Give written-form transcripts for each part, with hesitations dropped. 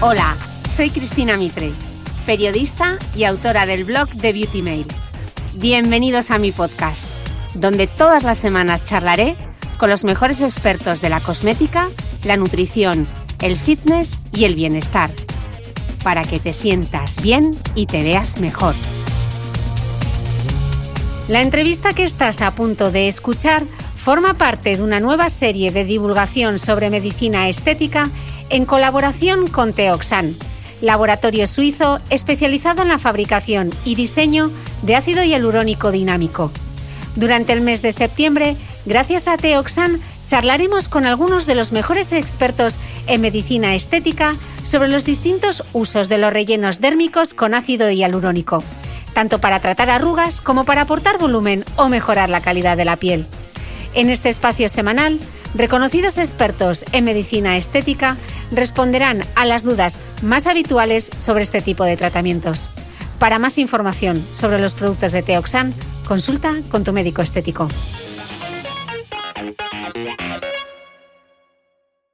Hola, soy Cristina Mitre, periodista y autora del blog de Beauty Mail. Bienvenidos a mi podcast, donde todas las semanas charlaré con los mejores expertos de la cosmética, la nutrición, el fitness y el bienestar, para que te sientas bien y te veas mejor. La entrevista que estás a punto de escuchar forma parte de una nueva serie de divulgación sobre medicina estética en colaboración con Teoxan, laboratorio suizo especializado en la fabricación y diseño de ácido hialurónico dinámico. Durante el mes de septiembre, gracias a Teoxan, charlaremos con algunos de los mejores expertos en medicina estética sobre los distintos usos de los rellenos dérmicos con ácido hialurónico, tanto para tratar arrugas como para aportar volumen o mejorar la calidad de la piel. En este espacio semanal, reconocidos expertos en medicina estética responderán a las dudas más habituales sobre este tipo de tratamientos. Para más información sobre los productos de Teoxan, consulta con tu médico estético.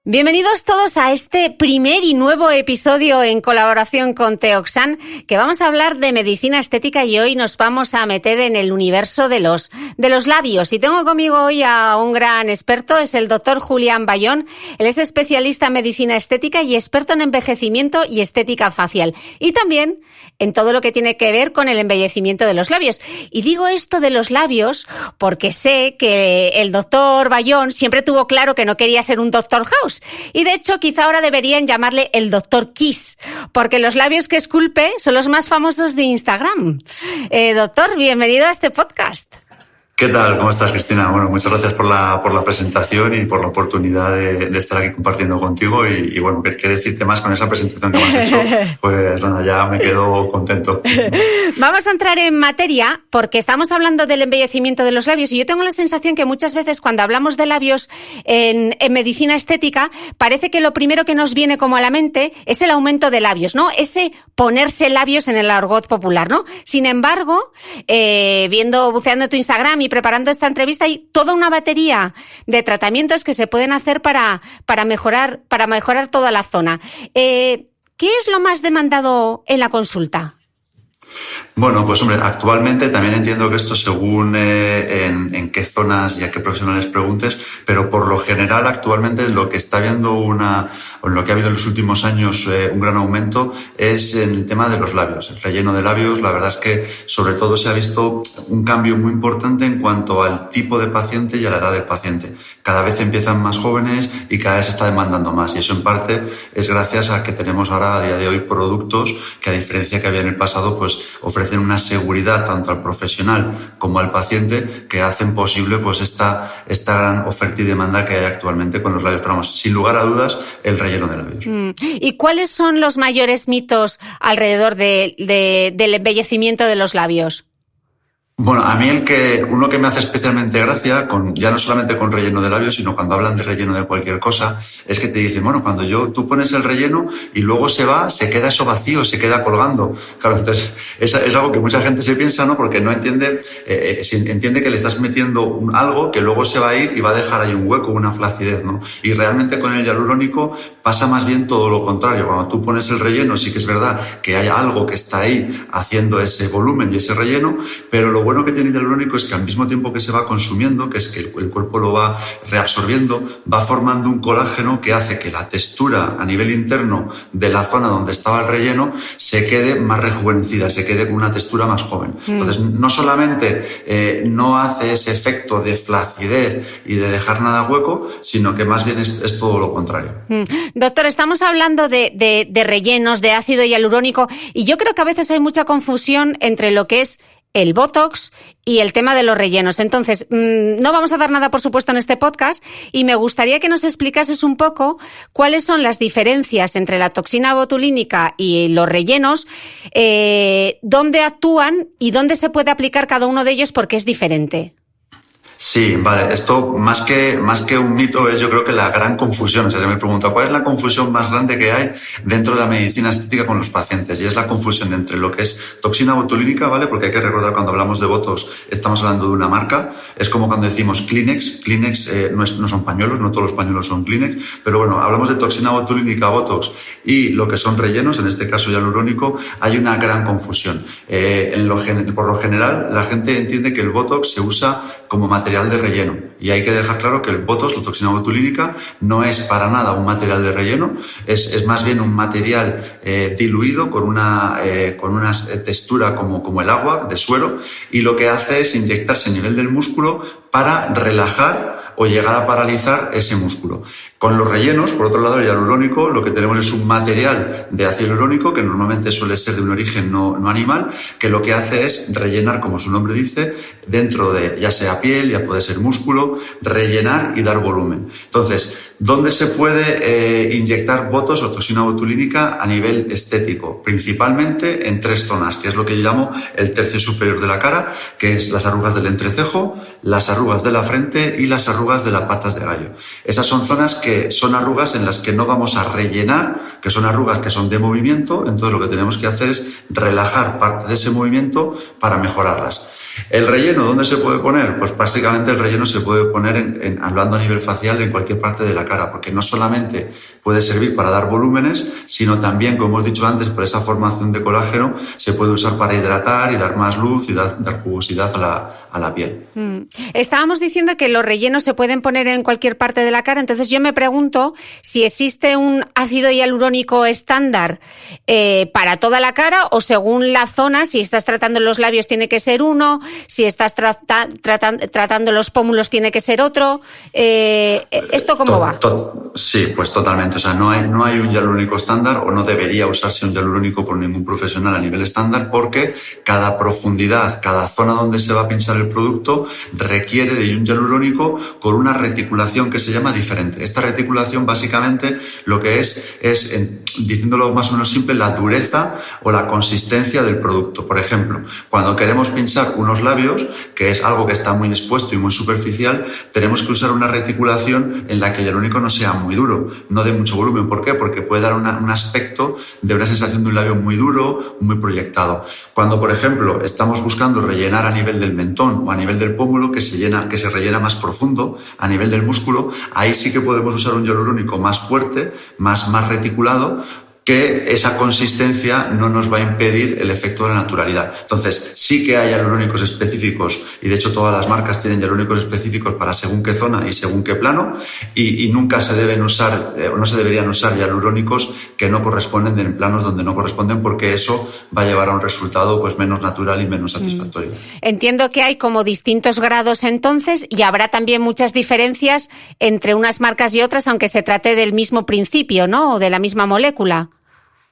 Bienvenidos todos a este primer y nuevo episodio en colaboración con Teoxan, que vamos a hablar de medicina estética y hoy nos vamos a meter en el universo de los labios. Y tengo conmigo hoy a un gran experto, es el doctor Julián Bayón. Él es especialista en medicina estética y experto en envejecimiento y estética facial. Y también en todo lo que tiene que ver con el embellecimiento de los labios. Y digo esto de los labios porque sé que el doctor Bayón siempre tuvo claro que no quería ser un Dr. House. Y de hecho, quizá ahora deberían llamarle el Dr. Kiss, porque los labios que esculpe son los más famosos de Instagram. Doctor, bienvenido a este podcast. ¿Qué tal? ¿Cómo estás, Cristina? Bueno, muchas gracias por la presentación y por la oportunidad de estar aquí compartiendo contigo y bueno, qué decirte más con esa presentación que me has hecho. Pues nada, ya me quedo contento. Vamos a entrar en materia porque estamos hablando del embellecimiento de los labios y yo tengo la sensación que muchas veces cuando hablamos de labios en medicina estética parece que lo primero que nos viene como a la mente es el aumento de labios, ¿no? Ese ponerse labios en el argot popular, ¿no? Sin embargo, buceando tu Instagram y preparando esta entrevista, hay toda una batería de tratamientos que se pueden hacer para mejorar toda la zona. ¿Qué es lo más demandado en la consulta? Bueno, pues hombre, actualmente también entiendo que esto según en qué zonas y a qué profesionales preguntes, pero por lo general actualmente lo que está habiendo lo que ha habido en los últimos años un gran aumento es en el tema de los labios, el relleno de labios. La verdad es que sobre todo se ha visto un cambio muy importante en cuanto al tipo de paciente y a la edad del paciente. Cada vez empiezan más jóvenes y cada vez se está demandando más y eso en parte es gracias a que tenemos ahora a día de hoy productos que a diferencia que había en el pasado pues ofrecen una seguridad tanto al profesional como al paciente que hacen posible pues esta gran oferta y demanda que hay actualmente con los labios. Pero vamos, sin lugar a dudas, el relleno de labios. ¿Y cuáles son los mayores mitos alrededor del embellecimiento de los labios? Bueno, a mí uno que me hace especialmente gracia, ya no solamente con relleno de labios, sino cuando hablan de relleno de cualquier cosa, es que te dicen, bueno, cuando tú pones el relleno y luego se queda eso vacío, se queda colgando. Claro, entonces es algo que mucha gente se piensa, ¿no? Porque no entiende que le estás metiendo algo que luego se va a ir y va a dejar ahí un hueco, una flacidez, ¿no? Y realmente con el hialurónico pasa más bien todo lo contrario. Cuando tú pones el relleno, sí que es verdad que hay algo que está ahí haciendo ese volumen y ese relleno, pero lo bueno que tiene el hialurónico es que al mismo tiempo que se va consumiendo, que es que el cuerpo lo va reabsorbiendo, va formando un colágeno que hace que la textura a nivel interno de la zona donde estaba el relleno se quede más rejuvenecida, se quede con una textura más joven. Entonces, no solamente no hace ese efecto de flacidez y de dejar nada hueco, sino que más bien es todo lo contrario. Doctor, estamos hablando de rellenos, de ácido hialurónico, y yo creo que a veces hay mucha confusión entre lo que es el Botox y el tema de los rellenos. Entonces, no vamos a dar nada, por supuesto, en este podcast y me gustaría que nos explicases un poco cuáles son las diferencias entre la toxina botulínica y los rellenos, dónde actúan y dónde se puede aplicar cada uno de ellos porque es diferente. Sí, vale. Esto más que un mito es, yo creo, que la gran confusión. O sea, yo me pregunto, ¿cuál es la confusión más grande que hay dentro de la medicina estética con los pacientes? Y es la confusión entre lo que es toxina botulínica, ¿vale? Porque hay que recordar, cuando hablamos de Botox estamos hablando de una marca. Es como cuando decimos Kleenex. Kleenex no son pañuelos, no todos los pañuelos son Kleenex, pero bueno, hablamos de toxina botulínica, Botox, y lo que son rellenos, en este caso hialurónico. Hay una gran confusión. Por lo general, la gente entiende que el Botox se usa como material de relleno, y hay que dejar claro que el Botox, la toxina botulínica, no es para nada un material de relleno, es más bien un material diluido con una textura como el agua de suero, y lo que hace es inyectarse a nivel del músculo para relajar o llegar a paralizar ese músculo. Con los rellenos, por otro lado, el hialurónico, lo que tenemos es un material de ácido hialurónico que normalmente suele ser de un origen no animal, que lo que hace es rellenar, como su nombre dice, dentro de ya sea piel, ya puede ser músculo, rellenar y dar volumen. Entonces, ¿dónde se puede inyectar Botox o toxina botulínica a nivel estético? Principalmente en 3 zonas, que es lo que yo llamo el tercio superior de la cara, que es las arrugas del entrecejo, las arrugas de la frente y las arrugas de las patas de gallo. Esas son zonas que son arrugas en las que no vamos a rellenar, que son arrugas que son de movimiento. Entonces lo que tenemos que hacer es relajar parte de ese movimiento para mejorarlas. ¿El relleno dónde se puede poner? Pues prácticamente el relleno se puede poner, hablando a nivel facial, en cualquier parte de la cara, porque no solamente puede servir para dar volúmenes, sino también, como hemos dicho antes, por esa formación de colágeno, se puede usar para hidratar y dar más luz y dar jugosidad a la piel. Estábamos diciendo que los rellenos se pueden poner en cualquier parte de la cara, entonces yo me pregunto si existe un ácido hialurónico estándar para toda la cara, o según la zona, si estás tratando los labios tiene que ser uno, si estás tratando los pómulos tiene que ser otro. ¿Esto cómo va? Sí, pues totalmente. O sea, no hay un hialurónico estándar, o no debería usarse un hialurónico por ningún profesional a nivel estándar, porque cada profundidad, cada zona donde se va a pinchar el producto requiere de un hialurónico con una reticulación que se llama diferente. Esta reticulación básicamente lo que es diciéndolo más o menos simple, la dureza o la consistencia del producto. Por ejemplo, cuando queremos pinchar unos labios, que es algo que está muy expuesto y muy superficial, tenemos que usar una reticulación en la que el hialurónico no sea muy duro, no de mucho volumen. ¿Por qué? Porque puede dar un aspecto de una sensación de un labio muy duro, muy proyectado. Cuando, por ejemplo, estamos buscando rellenar a nivel del mentón o a nivel del pómulo, que se rellena más profundo, a nivel del músculo, ahí sí que podemos usar un hialurónico más fuerte, más reticulado, que esa consistencia no nos va a impedir el efecto de la naturalidad. Entonces, sí que hay hialurónicos específicos, y de hecho todas las marcas tienen hialurónicos específicos para según qué zona y según qué plano, y nunca se deben usar, no se deberían usar hialurónicos que no corresponden en planos donde no corresponden, porque eso va a llevar a un resultado pues menos natural y menos satisfactorio. Entiendo que hay como distintos grados entonces, y habrá también muchas diferencias entre unas marcas y otras, aunque se trate del mismo principio, ¿no? O de la misma molécula.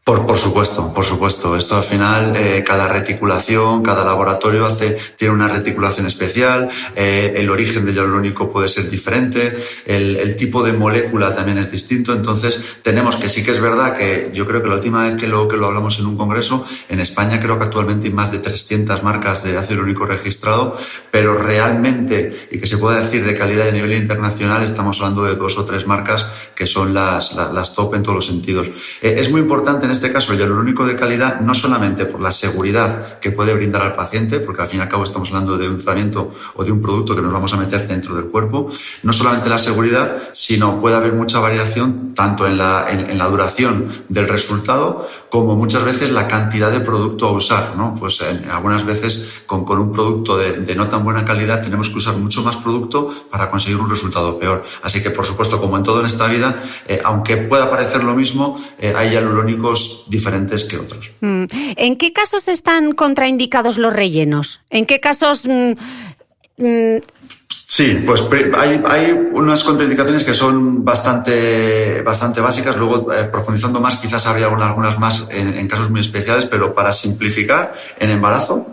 Por supuesto. Esto al final, cada reticulación, cada laboratorio tiene una reticulación especial, el origen del hialurónico puede ser diferente, el tipo de molécula también es distinto. Entonces tenemos que, sí que es verdad que yo creo que la última vez que lo hablamos en un congreso, en España creo que actualmente hay más de 300 marcas de ácido hialurónico registrado, pero realmente, y que se puede decir de calidad de nivel internacional, estamos hablando de 2 o 3 marcas que son las top en todos los sentidos. Es muy importante en este caso el hialurónico de calidad, no solamente por la seguridad que puede brindar al paciente, porque al fin y al cabo estamos hablando de un tratamiento o de un producto que nos vamos a meter dentro del cuerpo, no solamente la seguridad, sino puede haber mucha variación tanto en la duración del resultado, como muchas veces la cantidad de producto a usar, ¿no? Pues algunas veces con un producto de no tan buena calidad tenemos que usar mucho más producto para conseguir un resultado peor. Así que, por supuesto, como en todo en esta vida, aunque pueda parecer lo mismo, hay hialurónicos diferentes que otros. ¿En qué casos están contraindicados los rellenos? ¿En qué casos...? Sí, pues hay unas contraindicaciones que son bastante básicas. Luego, profundizando más, quizás habría algunas más en casos muy especiales, pero para simplificar, en embarazo,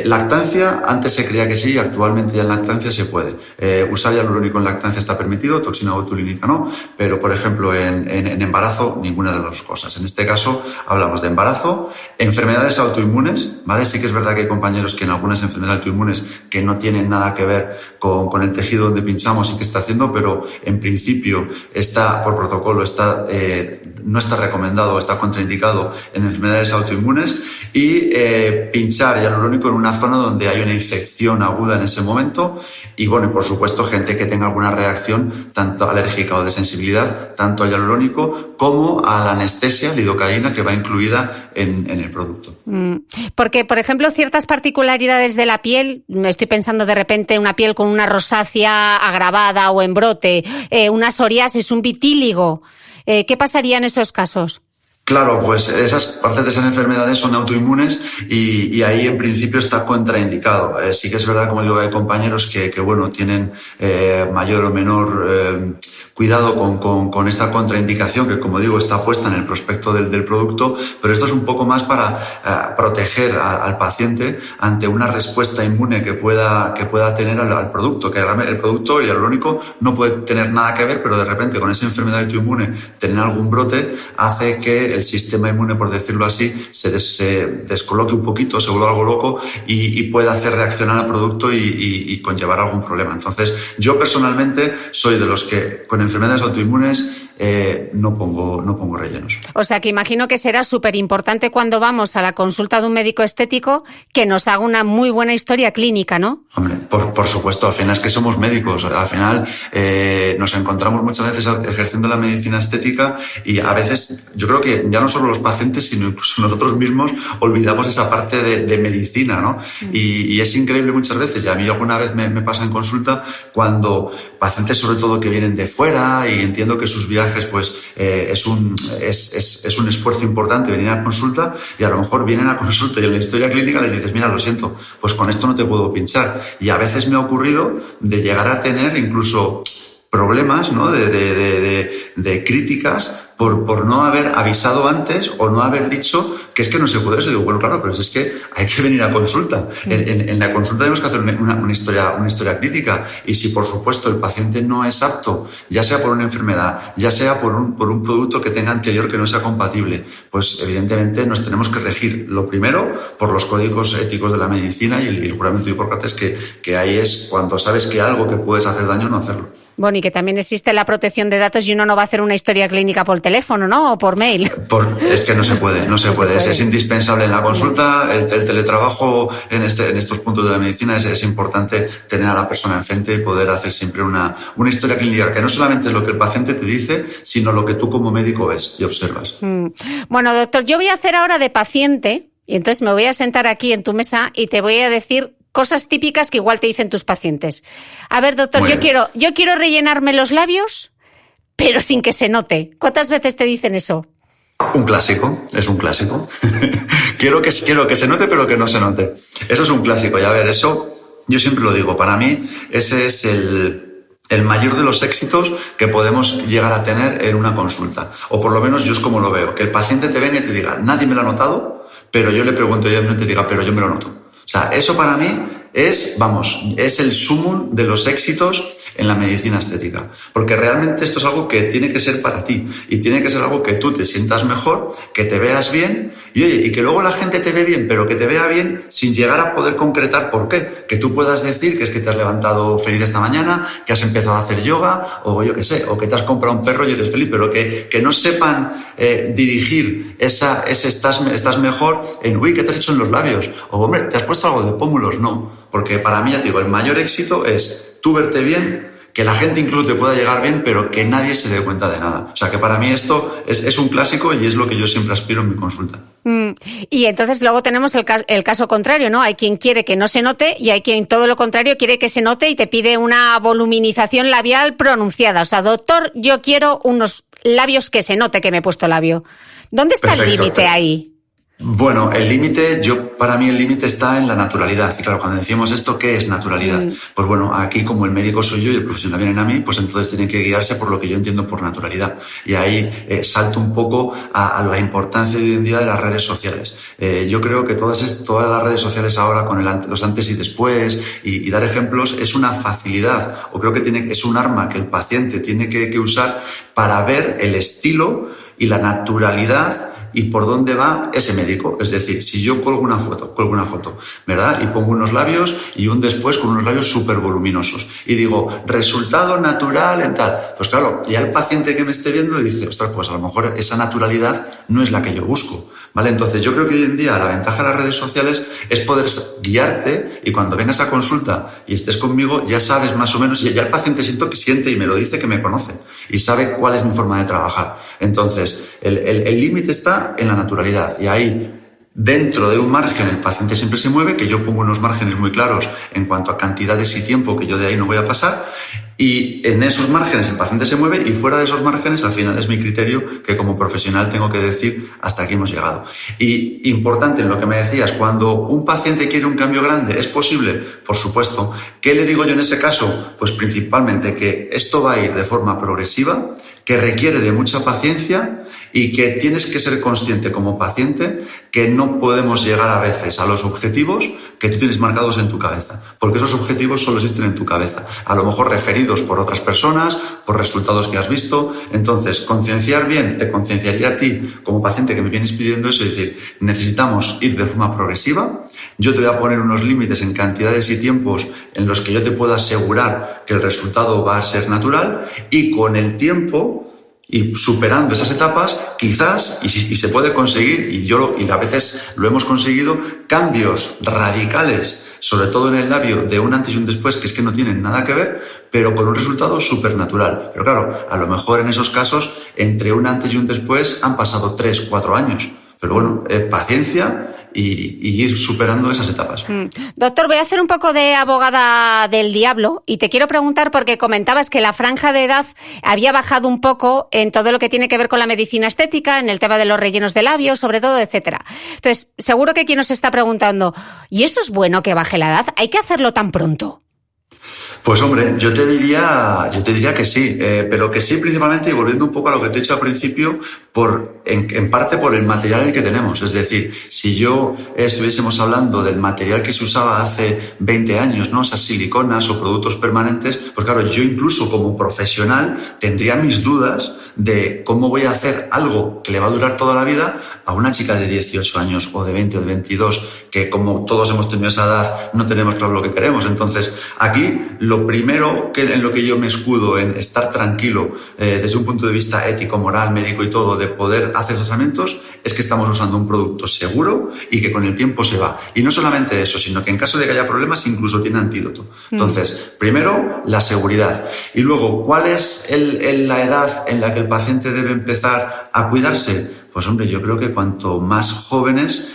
Lactancia, antes se creía que sí, actualmente ya en lactancia se puede. Usar hialurónico en lactancia está permitido, toxina botulínica no, pero por ejemplo en embarazo ninguna de las dos cosas. En este caso hablamos de embarazo, enfermedades autoinmunes, ¿vale? Sí que es verdad que hay compañeros que en algunas enfermedades autoinmunes que no tienen nada que ver con el tejido donde pinchamos y que está haciendo, pero en principio está por protocolo, no está recomendado, está contraindicado en enfermedades autoinmunes y pinchar hialurónico en una zona donde hay una infección aguda en ese momento y bueno, y por supuesto gente que tenga alguna reacción tanto alérgica o de sensibilidad tanto al hialurónico como a la anestesia, lidocaína, que va incluida en el producto. Porque, por ejemplo, ciertas particularidades de la piel, me estoy pensando de repente una piel con una rosácea agravada o en brote, una psoriasis, un vitíligo, ¿qué pasaría en esos casos? Claro, pues esas partes de esas enfermedades son autoinmunes y ahí en principio está contraindicado. Sí que es verdad, como digo, hay compañeros que bueno, tienen mayor o menor cuidado con esta contraindicación que, como digo, está puesta en el prospecto del producto, pero esto es un poco más para proteger al paciente ante una respuesta inmune que pueda tener al producto, que el producto hialurónico no puede tener nada que ver, pero de repente con esa enfermedad autoinmune tener algún brote hace que el sistema inmune, por decirlo así, se descoloque un poquito, se vuelva algo loco y pueda hacer reaccionar al producto y conllevar algún problema. Entonces, yo personalmente soy de los que con enfermedades autoinmunes no pongo rellenos. O sea que imagino que será súper importante cuando vamos a la consulta de un médico estético que nos haga una muy buena historia clínica, ¿no? Hombre, por supuesto, al final es que somos médicos, al final nos encontramos muchas veces ejerciendo la medicina estética y a veces yo creo que ya no solo los pacientes sino incluso nosotros mismos olvidamos esa parte de medicina, ¿no? Y es increíble muchas veces, y a mí alguna vez me pasa en consulta cuando pacientes sobre todo que vienen de fuera y entiendo que sus viajes pues es un esfuerzo importante venir a consulta y a lo mejor vienen a consulta y en la historia clínica les dices, mira, lo siento, pues con esto no te puedo pinchar. Y a veces me ha ocurrido de llegar a tener incluso problemas, ¿no? de críticas por no haber avisado antes o no haber dicho que es que no se puede eso. Digo, bueno, claro, pero es que hay que venir a consulta. En la consulta tenemos que hacer una historia clínica y si, por supuesto, el paciente no es apto, ya sea por una enfermedad, ya sea por un producto que tenga anterior que no sea compatible, pues evidentemente nos tenemos que regir, lo primero, por los códigos éticos de la medicina y el juramento de Hipócrates, que ahí es cuando sabes que algo que puedes hacer daño, no hacerlo. Bueno, y que también existe la protección de datos y uno no va a hacer una historia clínica por teléfono, ¿no? O por mail. Es que no se puede. Es indispensable en la consulta, el teletrabajo en estos puntos de la medicina es importante tener a la persona enfrente y poder hacer siempre una historia clínica, que no solamente es lo que el paciente te dice, sino lo que tú como médico ves y observas. Bueno, doctor, yo voy a hacer ahora de paciente y entonces me voy a sentar aquí en tu mesa y te voy a decir cosas típicas que igual te dicen tus pacientes. A ver, doctor, yo quiero rellenarme los labios, pero sin que se note. ¿Cuántas veces te dicen eso? Un clásico, es un clásico. quiero que se note, pero que no se note. Eso es un clásico. Y a ver, eso yo siempre lo digo. Para mí, ese es el mayor de los éxitos que podemos llegar a tener en una consulta. O por lo menos yo es como lo veo. Que el paciente te venga y te diga, nadie me lo ha notado, pero yo le pregunto y él te diga, pero yo me lo noto. O sea, eso para mí es el sumum de los éxitos en la medicina estética. Porque realmente esto es algo que tiene que ser para ti y tiene que ser algo que tú te sientas mejor, que te veas bien y que luego la gente te ve bien, pero que te vea bien sin llegar a poder concretar por qué. Que tú puedas decir que es que te has levantado feliz esta mañana, que has empezado a hacer yoga o yo qué sé, o que te has comprado un perro y eres feliz, pero que no sepan dirigir ese estás mejor en uy, ¿qué te has hecho en los labios? O hombre, ¿te has puesto algo de pómulos? No. Porque para mí, ya te digo, el mayor éxito es tú verte bien, que la gente incluso te pueda llegar bien, pero que nadie se dé cuenta de nada. O sea, que para mí esto es un clásico y es lo que yo siempre aspiro en mi consulta. Y entonces luego tenemos el caso contrario, ¿no? Hay quien quiere que no se note y hay quien todo lo contrario quiere que se note y te pide una voluminización labial pronunciada. O sea, doctor, yo quiero unos labios que se note que me he puesto labio. ¿Dónde está el límite ahí? Bueno, el límite, para mí el límite está en la naturalidad. Y claro, cuando decimos esto, ¿qué es naturalidad? Pues bueno, aquí como el médico soy yo y el profesional vienen a mí, pues entonces tienen que guiarse por lo que yo entiendo por naturalidad. Y ahí salto un poco a la importancia de hoy en día de las redes sociales. Yo creo que todas las redes sociales ahora con los antes y después y dar ejemplos es una facilidad, o creo que es un arma que el paciente tiene que usar para ver el estilo y la naturalidad y por dónde va ese médico. Es decir, si yo cuelgo una foto, ¿verdad? Y pongo unos labios y un después con unos labios súper voluminosos. Y digo, resultado natural en tal. Pues claro, ya el paciente que me esté viendo dice, ostras, pues a lo mejor esa naturalidad no es la que yo busco, ¿vale? Entonces yo creo que hoy en día la ventaja de las redes sociales es poder guiarte y cuando vengas a consulta y estés conmigo ya sabes más o menos, ya el paciente siente y me lo dice que me conoce y sabe cuál es mi forma de trabajar. Entonces, el límite está en la naturalidad y ahí dentro de un margen el paciente siempre se mueve, que yo pongo unos márgenes muy claros en cuanto a cantidades y tiempo que yo de ahí no voy a pasar y en esos márgenes el paciente se mueve y fuera de esos márgenes al final es mi criterio que como profesional tengo que decir hasta aquí hemos llegado. Y importante en lo que me decías, cuando un paciente quiere un cambio grande, ¿es posible? Por supuesto. ¿Qué le digo yo en ese caso? Pues principalmente que esto va a ir de forma progresiva, que requiere de mucha paciencia y que tienes que ser consciente como paciente que no podemos llegar a veces a los objetivos que tú tienes marcados en tu cabeza, porque esos objetivos solo existen en tu cabeza, a lo mejor referidos por otras personas, por resultados que has visto. Entonces, concienciar bien, te concienciaría a ti como paciente que me vienes pidiendo eso, es decir, necesitamos ir de forma progresiva, yo te voy a poner unos límites en cantidades y tiempos en los que yo te puedo asegurar que el resultado va a ser natural y con el tiempo y superando esas etapas, quizás, y se puede conseguir, y a veces lo hemos conseguido, cambios radicales, sobre todo en el labio, de un antes y un después, que es que no tienen nada que ver, pero con un resultado súper natural. Pero claro, a lo mejor en esos casos, entre un antes y un después, han pasado 3-4 años. Pero bueno, paciencia y ir superando esas etapas. Doctor, voy a hacer un poco de abogada del diablo y te quiero preguntar porque comentabas que la franja de edad había bajado un poco en todo lo que tiene que ver con la medicina estética, en el tema de los rellenos de labios, sobre todo, etcétera. Entonces, seguro que quien nos está preguntando, ¿y eso es bueno que baje la edad? ¿Hay que hacerlo tan pronto? Pues hombre, yo te diría que sí, pero que sí principalmente, y volviendo un poco a lo que te he dicho al principio, en parte por el material en el que tenemos. Es decir, si yo estuviésemos hablando del material que se usaba hace 20 años, ¿no? Esas siliconas o productos permanentes, pues claro, yo incluso como profesional tendría mis dudas de cómo voy a hacer algo que le va a durar toda la vida a una chica de 18 años o de 20 o de 22, que como todos hemos tenido esa edad, no tenemos claro lo que queremos. Entonces, aquí lo primero en lo que yo me escudo en estar tranquilo desde un punto de vista ético, moral, médico y todo, de poder hacer tratamientos, es que estamos usando un producto seguro y que con el tiempo se va. Y no solamente eso, sino que en caso de que haya problemas, incluso tiene antídoto. Entonces, primero, la seguridad. Y luego, ¿cuál es la edad en la que el paciente debe empezar a cuidarse? Pues hombre, yo creo que cuanto más jóvenes,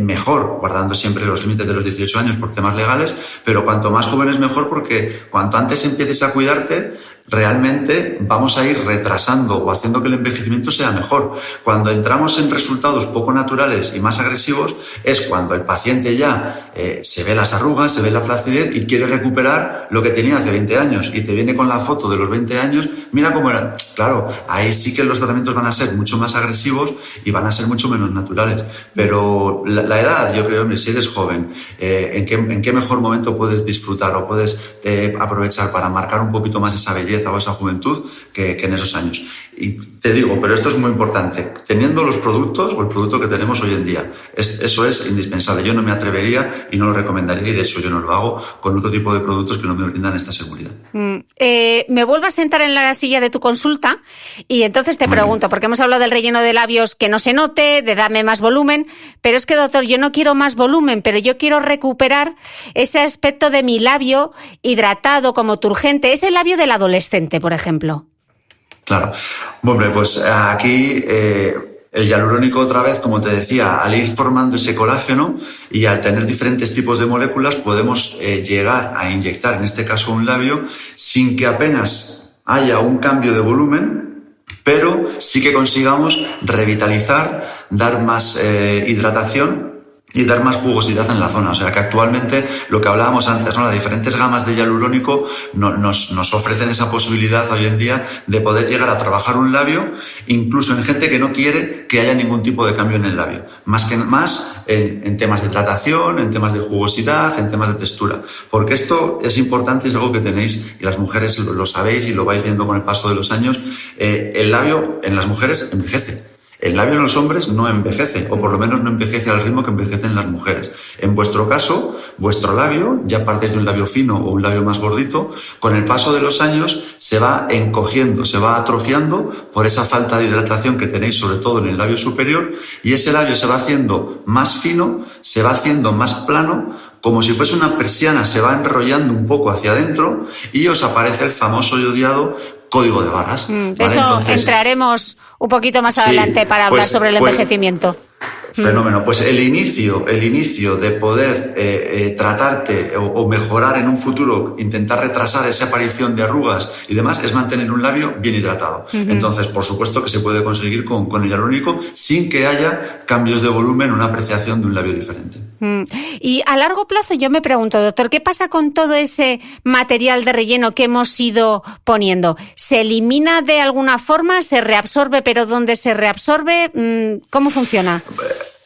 mejor, guardando siempre los límites de los 18 años por temas legales, pero cuanto más jóvenes mejor, porque cuanto antes empieces a cuidarte, realmente vamos a ir retrasando o haciendo que el envejecimiento sea mejor. Cuando entramos en resultados poco naturales y más agresivos es cuando el paciente ya se ve las arrugas, se ve la flacidez y quiere recuperar lo que tenía hace 20 años y te viene con la foto de los 20 años, mira cómo era. Claro, ahí sí que los tratamientos van a ser mucho más agresivos y van a ser mucho menos naturales. Pero la edad, yo creo, hombre, si eres joven, ¿en qué mejor momento puedes disfrutar o puedes aprovechar para marcar un poquito más esa belleza o esa juventud que en esos años? Y te digo, pero esto es muy importante, teniendo los productos o el producto que tenemos hoy en día, eso es indispensable. Yo no me atrevería y no lo recomendaría, y de hecho yo no lo hago con otro tipo de productos que no me brindan esta seguridad. Me vuelvo a sentar en la silla de tu consulta y entonces te pregunto, porque hemos hablado del relleno de labios que no se note, de dame más volumen, pero es que, doctor, yo no quiero más volumen, pero yo quiero recuperar ese aspecto de mi labio hidratado como turgente, ese labio del adolescente, por ejemplo. Claro. Hombre, pues aquí el hialurónico, otra vez, como te decía, al ir formando ese colágeno y al tener diferentes tipos de moléculas, podemos llegar a inyectar, en este caso, un labio sin que apenas haya un cambio de volumen, pero sí que consigamos revitalizar, dar más hidratación y dar más jugosidad en la zona. O sea que actualmente, lo que hablábamos antes, ¿no? Las diferentes gamas de hialurónico nos ofrecen esa posibilidad hoy en día de poder llegar a trabajar un labio, incluso en gente que no quiere que haya ningún tipo de cambio en el labio. Más en temas de hidratación, en temas de jugosidad, en temas de textura. Porque esto es importante, es algo que tenéis, y las mujeres lo sabéis y lo vais viendo con el paso de los años. El labio en las mujeres envejece. El labio en los hombres no envejece, o por lo menos no envejece al ritmo que envejecen las mujeres. En vuestro caso, vuestro labio, ya partes de un labio fino o un labio más gordito, con el paso de los años se va encogiendo, se va atrofiando por esa falta de hidratación que tenéis sobre todo en el labio superior, y ese labio se va haciendo más fino, se va haciendo más plano, como si fuese una persiana, se va enrollando un poco hacia adentro y os aparece el famoso y odiado código de barras. ¿Vale? Eso entonces, entraremos un poquito más adelante para hablar sobre el envejecimiento. Fenómeno. Pues el inicio de poder tratarte o mejorar en un futuro, intentar retrasar esa aparición de arrugas y demás, es mantener un labio bien hidratado. Entonces, por supuesto que se puede conseguir con el hialurónico sin que haya cambios de volumen, una apreciación de un labio diferente. Y a largo plazo yo me pregunto, doctor, ¿qué pasa con todo ese material de relleno que hemos ido poniendo? ¿Se elimina de alguna forma? ¿Se reabsorbe? ¿Pero dónde se reabsorbe? ¿Cómo funciona?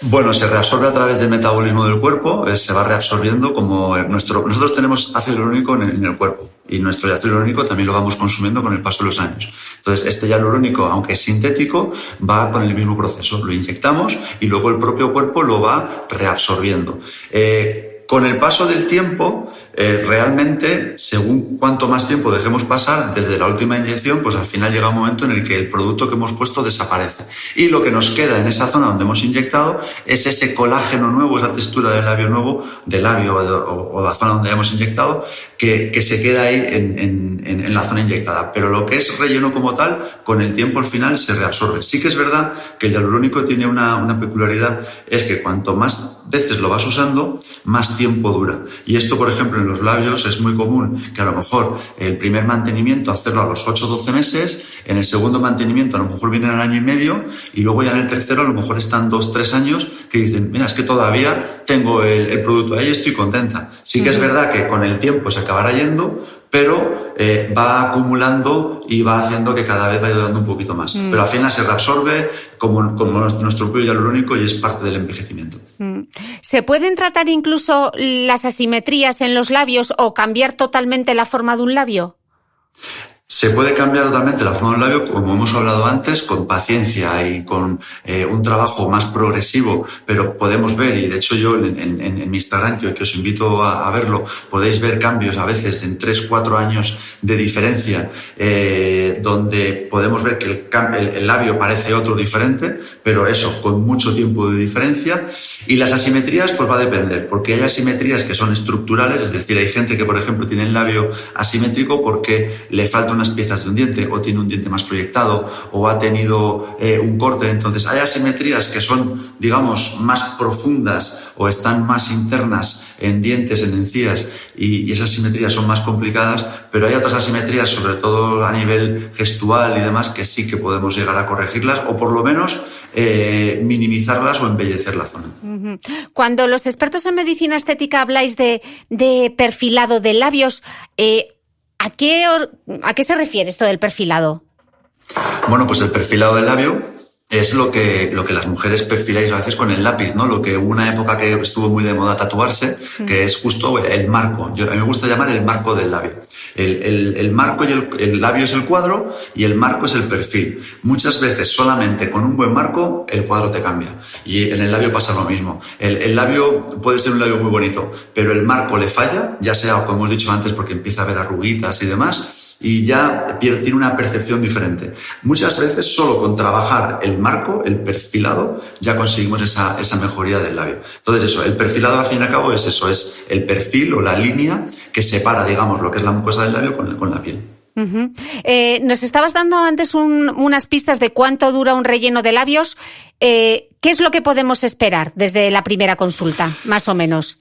Bueno, se reabsorbe a través del metabolismo del cuerpo, se va reabsorbiendo como nosotros tenemos ácido hialurónico en el cuerpo, y nuestro ácido hialurónico también lo vamos consumiendo con el paso de los años. Entonces, este hialurónico, aunque es sintético, va con el mismo proceso. Lo inyectamos y luego el propio cuerpo lo va reabsorbiendo. Con el paso del tiempo, realmente, según cuanto más tiempo dejemos pasar desde la última inyección, pues al final llega un momento en el que el producto que hemos puesto desaparece. Y lo que nos queda en esa zona donde hemos inyectado es ese colágeno nuevo, esa textura del labio nuevo, del labio o la zona donde hemos inyectado, que se queda ahí en la zona inyectada. Pero lo que es relleno como tal, con el tiempo al final se reabsorbe. Sí que es verdad que el hialurónico tiene una peculiaridad, es que cuanto más veces lo vas usando, más tiempo dura. Y esto, por ejemplo, en los labios es muy común que a lo mejor el primer mantenimiento hacerlo a los 8 o 12 meses, en el segundo mantenimiento a lo mejor viene al año y medio, y luego ya en el tercero a lo mejor están 2 o 3 años que dicen, mira, es que todavía tengo el producto ahí y estoy contenta. Sí que es verdad que con el tiempo se acabará yendo, pero va acumulando y va haciendo que cada vez vaya dando un poquito más. Pero al final se reabsorbe como nuestro propio hialurónico y es parte del envejecimiento. ¿Se pueden tratar incluso las asimetrías en los labios o cambiar totalmente la forma de un labio? Se puede cambiar totalmente la forma del labio, como hemos hablado antes, con paciencia y con un trabajo más progresivo, pero podemos ver, y de hecho yo en mi Instagram, que os invito a verlo, podéis ver cambios a veces en 3-4 años de diferencia, donde podemos ver que el labio parece otro diferente, pero eso, con mucho tiempo de diferencia. Y las asimetrías, pues va a depender, porque hay asimetrías que son estructurales, es decir, hay gente que, por ejemplo, tiene el labio asimétrico porque le faltan unas piezas de un diente, o tiene un diente más proyectado, o ha tenido un corte. Entonces, hay asimetrías que son, digamos, más profundas o están más internas en dientes, en encías, y esas asimetrías son más complicadas, pero hay otras asimetrías, sobre todo a nivel gestual y demás, que sí que podemos llegar a corregirlas, o por lo menos minimizarlas o embellecer la zona. Cuando los expertos en medicina estética habláis de perfilado de labios, ¿a qué se refiere esto del perfilado? Bueno, pues el perfilado del labio es lo que las mujeres perfiláis a veces con el lápiz, ¿no? Lo que hubo una época que estuvo muy de moda tatuarse, que es justo el marco. A mí me gusta llamar el marco del labio. El marco y el labio es el cuadro y el marco es el perfil. Muchas veces solamente con un buen marco el cuadro te cambia. Y en el labio pasa lo mismo. El labio puede ser un labio muy bonito, pero el marco le falla, ya sea, como hemos dicho antes, porque empieza a haber arruguitas y demás, y ya tiene una percepción diferente. Muchas veces solo con trabajar el marco, el perfilado, ya conseguimos esa mejoría del labio. Entonces eso, el perfilado al fin y al cabo es eso, es el perfil o la línea que separa, digamos, lo que es la mucosa del labio con la piel. Nos estabas dando antes unas pistas de cuánto dura un relleno de labios. ¿Qué es lo que podemos esperar desde la primera consulta, más o menos?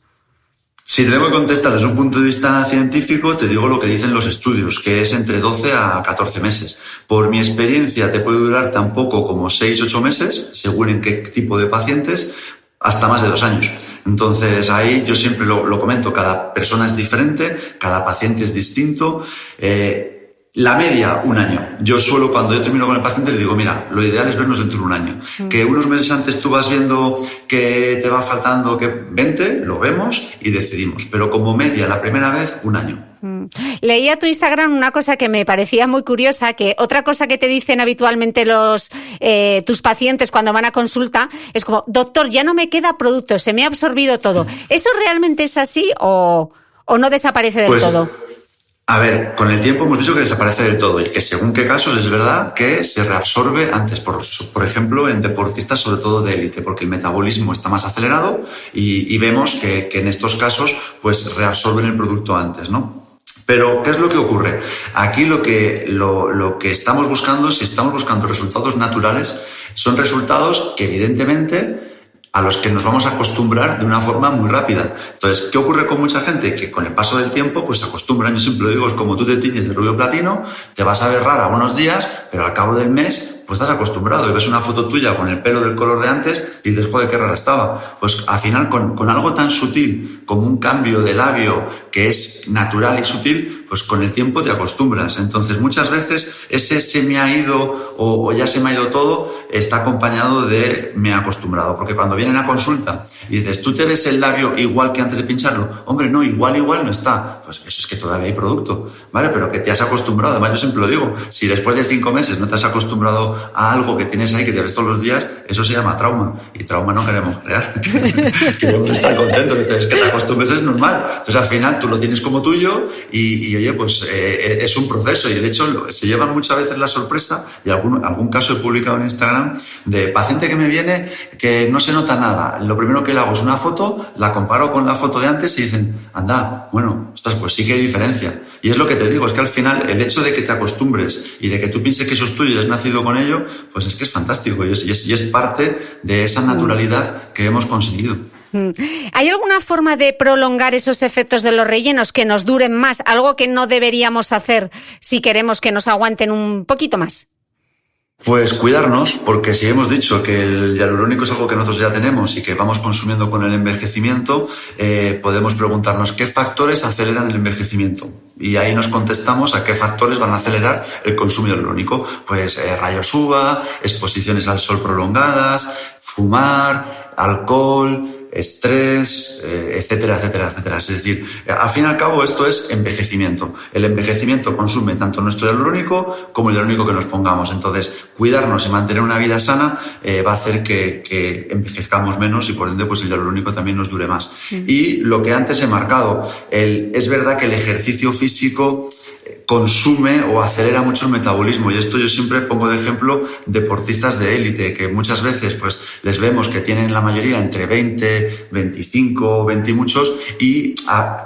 Si te tengo que contestar desde un punto de vista científico, te digo lo que dicen los estudios, que es entre 12 a 14 meses. Por mi experiencia, te puede durar tan poco como 6-8 meses, según en qué tipo de pacientes, hasta más de 2 años. Entonces, ahí yo siempre lo comento, cada persona es diferente, cada paciente es distinto. La media, 1 año. Yo suelo, cuando yo termino con el paciente, le digo, mira, lo ideal es vernos dentro de 1 año. Que unos meses antes tú vas viendo que te va faltando, que vente, lo vemos y decidimos. Pero como media, la primera vez, 1 año. Leía tu Instagram una cosa que me parecía muy curiosa, que otra cosa que te dicen habitualmente tus pacientes cuando van a consulta es como, doctor, ya no me queda producto, se me ha absorbido todo. ¿Eso realmente es así o no desaparece del todo? A ver, con el tiempo hemos dicho que desaparece del todo y que según qué casos es verdad que se reabsorbe antes, por ejemplo, en deportistas sobre todo de élite, porque el metabolismo está más acelerado y vemos que en estos casos pues reabsorben el producto antes, ¿no? Pero, ¿qué es lo que ocurre? Aquí lo que estamos buscando, si estamos buscando resultados naturales, son resultados que evidentemente a los que nos vamos a acostumbrar de una forma muy rápida. Entonces, ¿qué ocurre con mucha gente? Que con el paso del tiempo, pues se acostumbran. Yo siempre lo digo, es como tú te tiñes de rubio platino, te vas a ver rara unos días, pero al cabo del mes, pues estás acostumbrado y ves una foto tuya con el pelo del color de antes y dices, joder, qué rara estaba. Pues al final, con algo tan sutil como un cambio de labio que es natural y sutil, pues con el tiempo te acostumbras. Entonces, muchas veces ese se me ha ido o ya se me ha ido todo está acompañado de me he acostumbrado. Porque cuando vienen a consulta y dices, ¿tú te ves el labio igual que antes de pincharlo? Hombre, no, igual no está. Pues eso es que todavía hay producto, ¿vale? Pero que te has acostumbrado. Además, yo siempre lo digo, si después de 5 meses no te has acostumbrado a algo que tienes ahí que te ves todos los días, eso se llama trauma. Y trauma no queremos crear. Queremos estar contentos. Entonces, que te acostumbres es normal. Entonces, al final, tú lo tienes como tuyo y oye, pues es un proceso. Y de hecho, se llevan muchas veces la sorpresa, y algún caso he publicado en Instagram, de paciente que me viene que no se nota nada. Lo primero que le hago es una foto, la comparo con la foto de antes y dicen, anda, bueno, ostras, pues sí que hay diferencia. Y es lo que te digo, es que al final el hecho de que te acostumbres y de que tú pienses que eso es tuyo y has nacido con ello, pues es que es fantástico y es parte de esa naturalidad que hemos conseguido. ¿Hay alguna forma de prolongar esos efectos de los rellenos que nos duren más? Algo que no deberíamos hacer si queremos que nos aguanten un poquito más. Pues cuidarnos, porque si hemos dicho que el hialurónico es algo que nosotros ya tenemos y que vamos consumiendo con el envejecimiento, podemos preguntarnos qué factores aceleran el envejecimiento. Y ahí nos contestamos a qué factores van a acelerar el consumo hialurónico. Pues rayos UVA, exposiciones al sol prolongadas, fumar, alcohol, estrés, etcétera, etcétera, etcétera. Es decir, al fin y al cabo esto es envejecimiento. El envejecimiento consume tanto nuestro hialurónico como el hialurónico que nos pongamos. Entonces, cuidarnos y mantener una vida sana va a hacer que envejezcamos menos y por ende pues el hialurónico también nos dure más. Y lo que antes he marcado, es verdad que el ejercicio físico consume o acelera mucho el metabolismo, y esto yo siempre pongo de ejemplo deportistas de élite que muchas veces pues les vemos que tienen la mayoría entre 20, 25, 20 y muchos y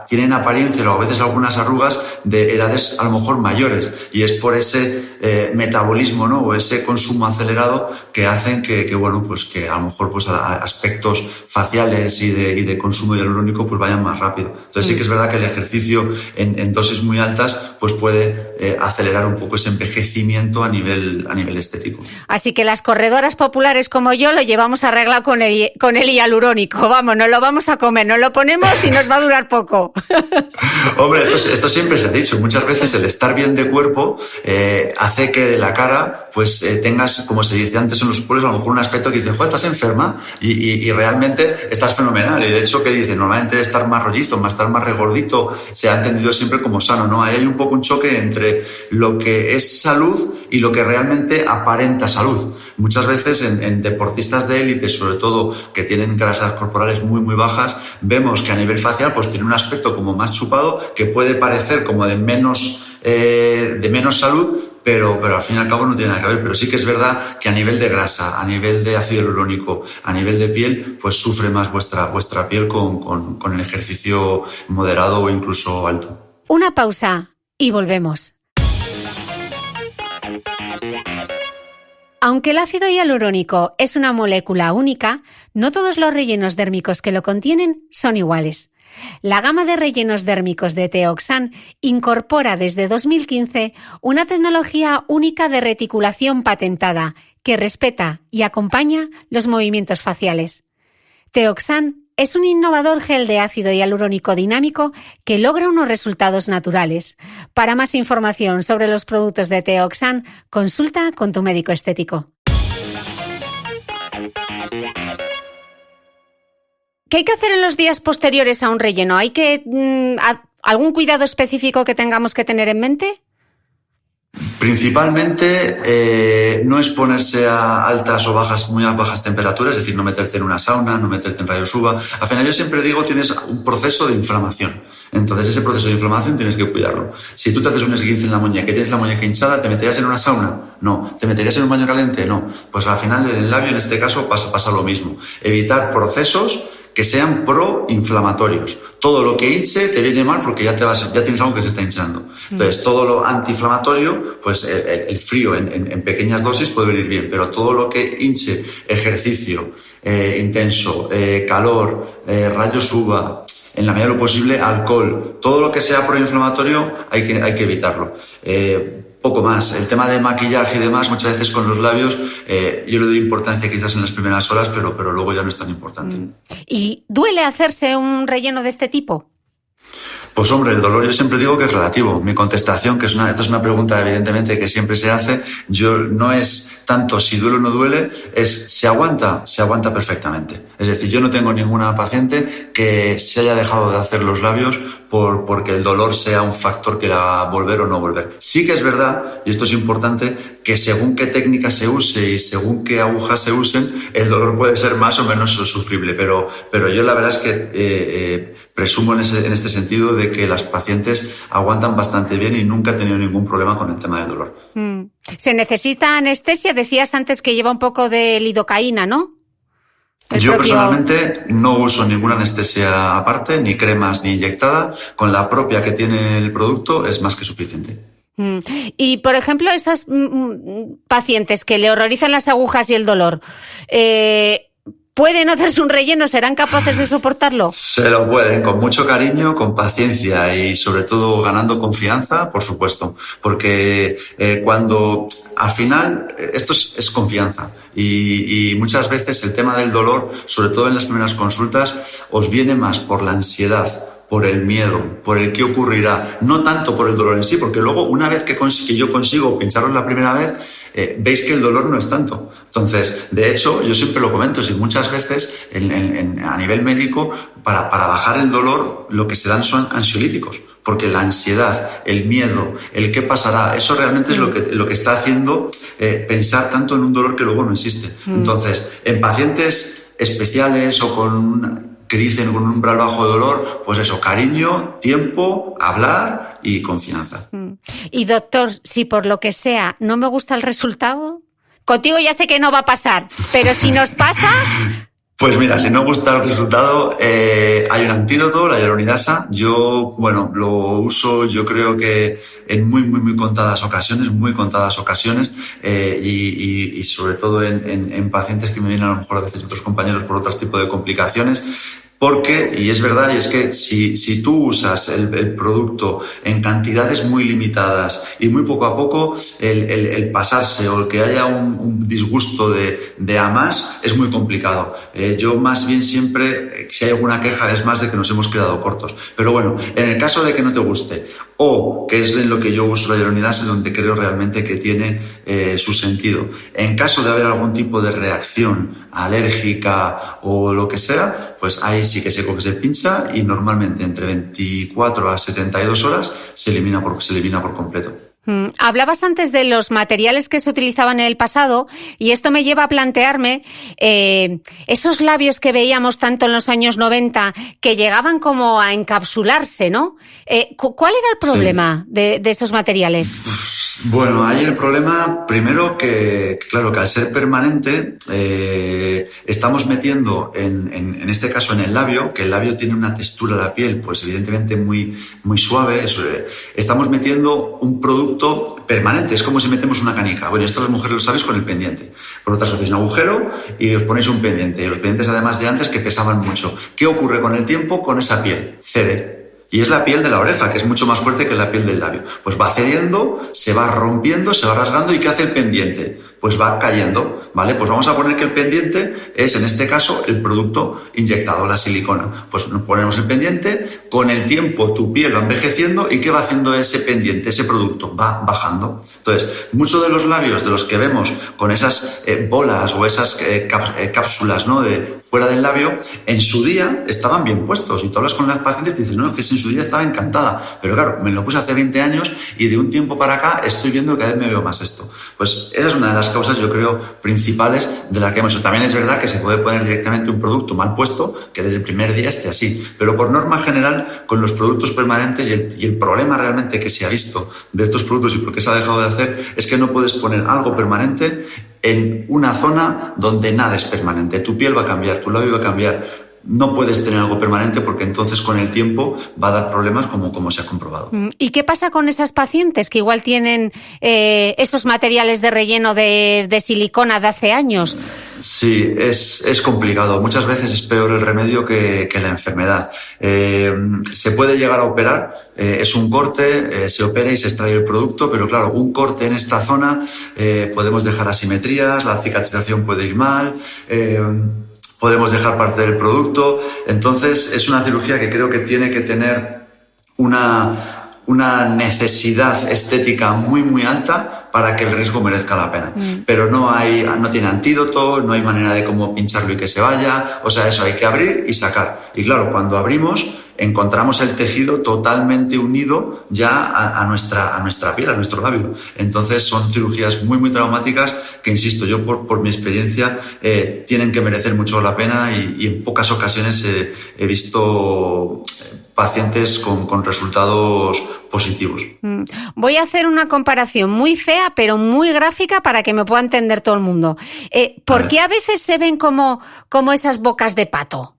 tienen apariencia o a veces algunas arrugas de edades a lo mejor mayores, y es por ese metabolismo, ¿no? O ese consumo acelerado que hacen que bueno, pues que a lo mejor pues a aspectos faciales y de consumo hialurónico pues vayan más rápido. Entonces sí que es verdad que el ejercicio en dosis muy altas pues puede acelerar un poco ese envejecimiento a nivel estético. Así que las corredoras populares como yo lo llevamos arreglado con el hialurónico. Vamos, nos lo vamos a comer, nos lo ponemos y nos va a durar poco. Hombre, esto siempre se ha dicho. Muchas veces el estar bien de cuerpo hace que de la cara pues tengas, como se dice antes en los pueblos, a lo mejor un aspecto que dice, joder, estás enferma y realmente estás fenomenal. Y de hecho, ¿qué dice? Normalmente estar más rollizo, estar más regordito, se ha entendido siempre como sano, ¿no? Ahí hay un poco un choque entre lo que es salud y lo que realmente aparenta salud. Muchas veces en deportistas de élite, sobre todo que tienen grasas corporales muy, muy bajas, vemos que a nivel facial pues tiene un aspecto como más chupado, que puede parecer como de menos salud, pero al fin y al cabo no tiene nada que ver. Pero sí que es verdad que a nivel de grasa, a nivel de ácido hialurónico, a nivel de piel, pues sufre más vuestra piel con el ejercicio moderado o incluso alto. Una pausa y volvemos. Aunque el ácido hialurónico es una molécula única, no todos los rellenos dérmicos que lo contienen son iguales. La gama de rellenos dérmicos de Teoxan incorpora desde 2015 una tecnología única de reticulación patentada que respeta y acompaña los movimientos faciales. Teoxan es un innovador gel de ácido hialurónico dinámico que logra unos resultados naturales. Para más información sobre los productos de Teoxan, consulta con tu médico estético. ¿Qué hay que hacer en los días posteriores a un relleno? ¿Hay que algún cuidado específico que tengamos que tener en mente? Principalmente no exponerse a altas o bajas, muy bajas temperaturas, es decir, no meterte en una sauna, no meterte en rayos UVA. Al final yo siempre digo, tienes un proceso de inflamación. Entonces ese proceso de inflamación tienes que cuidarlo. Si tú te haces un esguince en la muñeca y tienes la muñeca hinchada, ¿te meterías en una sauna? No. ¿Te meterías en un baño caliente? No. Pues al final en el labio, en este caso, pasa lo mismo. Evitar procesos que sean proinflamatorios. Todo lo que hinche te viene mal porque ya tienes algo que se está hinchando. Entonces, todo lo antiinflamatorio, pues el frío en pequeñas dosis puede venir bien, pero todo lo que hinche, ejercicio intenso, calor, rayos UVA, en la medida de lo posible, alcohol, todo lo que sea proinflamatorio hay que evitarlo. Poco más. El tema de maquillaje y demás, muchas veces con los labios, yo le doy importancia quizás en las primeras horas, pero luego ya no es tan importante. ¿Y duele hacerse un relleno de este tipo? Pues hombre, el dolor yo siempre digo que es relativo. Mi contestación, esta es una pregunta evidentemente que siempre se hace, no es tanto si duele o no duele, es se aguanta perfectamente. Es decir, yo no tengo ninguna paciente que se haya dejado de hacer los labios porque el dolor sea un factor que la haga volver o no volver. Sí que es verdad, y esto es importante, que según qué técnica se use y según qué agujas se usen, el dolor puede ser más o menos sufrible. Pero yo la verdad es que presumo en este sentido de que las pacientes aguantan bastante bien y nunca he tenido ningún problema con el tema del dolor. ¿Se necesita anestesia? Decías antes que lleva un poco de lidocaína, ¿no? Personalmente no uso ninguna anestesia aparte, ni cremas ni inyectada. Con la propia que tiene el producto es más que suficiente. Y, por ejemplo, esas pacientes que le horrorizan las agujas y el dolor, ¿pueden hacerse un relleno? ¿Serán capaces de soportarlo? Se lo pueden, con mucho cariño, con paciencia y sobre todo ganando confianza, por supuesto. Porque cuando al final esto es confianza y muchas veces el tema del dolor, sobre todo en las primeras consultas, os viene más por la ansiedad, por el miedo, por el qué ocurrirá, no tanto por el dolor en sí, porque luego una vez que yo consigo pincharos la primera vez, veis que el dolor no es tanto. Entonces, de hecho, yo siempre lo comento, si muchas veces a nivel médico, para bajar el dolor, lo que se dan son ansiolíticos, porque la ansiedad, el miedo, el qué pasará, eso realmente es lo que está haciendo pensar tanto en un dolor que luego no existe. Entonces, en pacientes especiales o que dicen con un umbral bajo de dolor, pues eso, cariño, tiempo, hablar y confianza. Y doctor, si por lo que sea no me gusta el resultado, contigo ya sé que no va a pasar, pero si nos pasa... Pues mira, si no gusta el resultado, hay un antídoto, la hyaluronidasa. Yo, lo uso, yo creo que en muy contadas ocasiones, y sobre todo en pacientes que me vienen a lo mejor a veces otros compañeros por otros tipos de complicaciones. Porque, y es verdad, y es que si tú usas el producto en cantidades muy limitadas y muy poco a poco, el pasarse o el que haya un disgusto de a más es muy complicado. Yo más bien siempre, si hay alguna queja, es más de que nos hemos quedado cortos. Pero bueno, en el caso de que no te guste, o que es en lo que yo uso la hyaluronidasa, donde creo realmente que tiene su sentido. En caso de haber algún tipo de reacción alérgica o lo que sea, pues ahí sí que se pincha y normalmente entre 24 a 72 horas se elimina por completo. Hablabas antes de los materiales que se utilizaban en el pasado y esto me lleva a plantearme esos labios que veíamos tanto en los años 90 que llegaban como a encapsularse, ¿no? ¿Cuál era el problema de esos materiales? Bueno, ahí el problema, primero que claro, que al ser permanente, estamos metiendo en este caso en el labio, que el labio tiene una textura a la piel, pues evidentemente muy, muy suave, estamos metiendo un producto permanente, es como si metemos una canica. Bueno, esto las mujeres lo sabéis con el pendiente. Por lo tanto, hacéis un agujero y os ponéis un pendiente. Y los pendientes, además de antes, que pesaban mucho. ¿Qué ocurre con el tiempo? Con esa piel. Cede. Y es la piel de la oreja, que es mucho más fuerte que la piel del labio. Pues va cediendo, se va rompiendo, se va rasgando. ¿Y qué hace el pendiente? Pues va cayendo, ¿vale? Pues vamos a poner que el pendiente es, en este caso, el producto inyectado, la silicona. Pues nos ponemos el pendiente, con el tiempo tu piel va envejeciendo, ¿y qué va haciendo ese pendiente, ese producto? Va bajando. Entonces, muchos de los labios de los que vemos con esas bolas o esas cápsulas, ¿no?, de fuera del labio, en su día estaban bien puestos. Y tú hablas con las pacientes y dices, no, es que en su día estaba encantada. Pero claro, me lo puse hace 20 años y de un tiempo para acá estoy viendo que cada vez me veo más esto. Pues esa es una de las causas, yo creo, principales de la que hemos hecho. También es verdad que se puede poner directamente un producto mal puesto que desde el primer día esté así. Pero por norma general, con los productos permanentes y el problema realmente que se ha visto de estos productos y por qué se ha dejado de hacer es que no puedes poner algo permanente en una zona donde nada es permanente. Tu piel va a cambiar, tu labio va a cambiar. No puedes tener algo permanente porque entonces con el tiempo va a dar problemas como se ha comprobado. ¿Y qué pasa con esas pacientes que igual tienen esos materiales de relleno de silicona de hace años? Sí, es complicado. Muchas veces es peor el remedio que la enfermedad. Se puede llegar a operar, es un corte, se opera y se extrae el producto, pero claro, un corte en esta zona podemos dejar asimetrías, la cicatrización puede ir mal, podemos dejar parte del producto. Entonces es una cirugía que creo que tiene que tener una necesidad estética muy, muy alta para que el riesgo merezca la pena. Pero no tiene antídoto, no hay manera de cómo pincharlo y que se vaya. O sea, eso hay que abrir y sacar. Y claro, cuando abrimos, encontramos el tejido totalmente unido ya a nuestra piel, a nuestro labio. Entonces son cirugías muy, muy traumáticas que, insisto, yo por mi experiencia, tienen que merecer mucho la pena y en pocas ocasiones he visto pacientes con resultados positivos. Voy a hacer una comparación muy fea, pero muy gráfica para que me pueda entender todo el mundo. ¿Por qué a veces se ven como esas bocas de pato?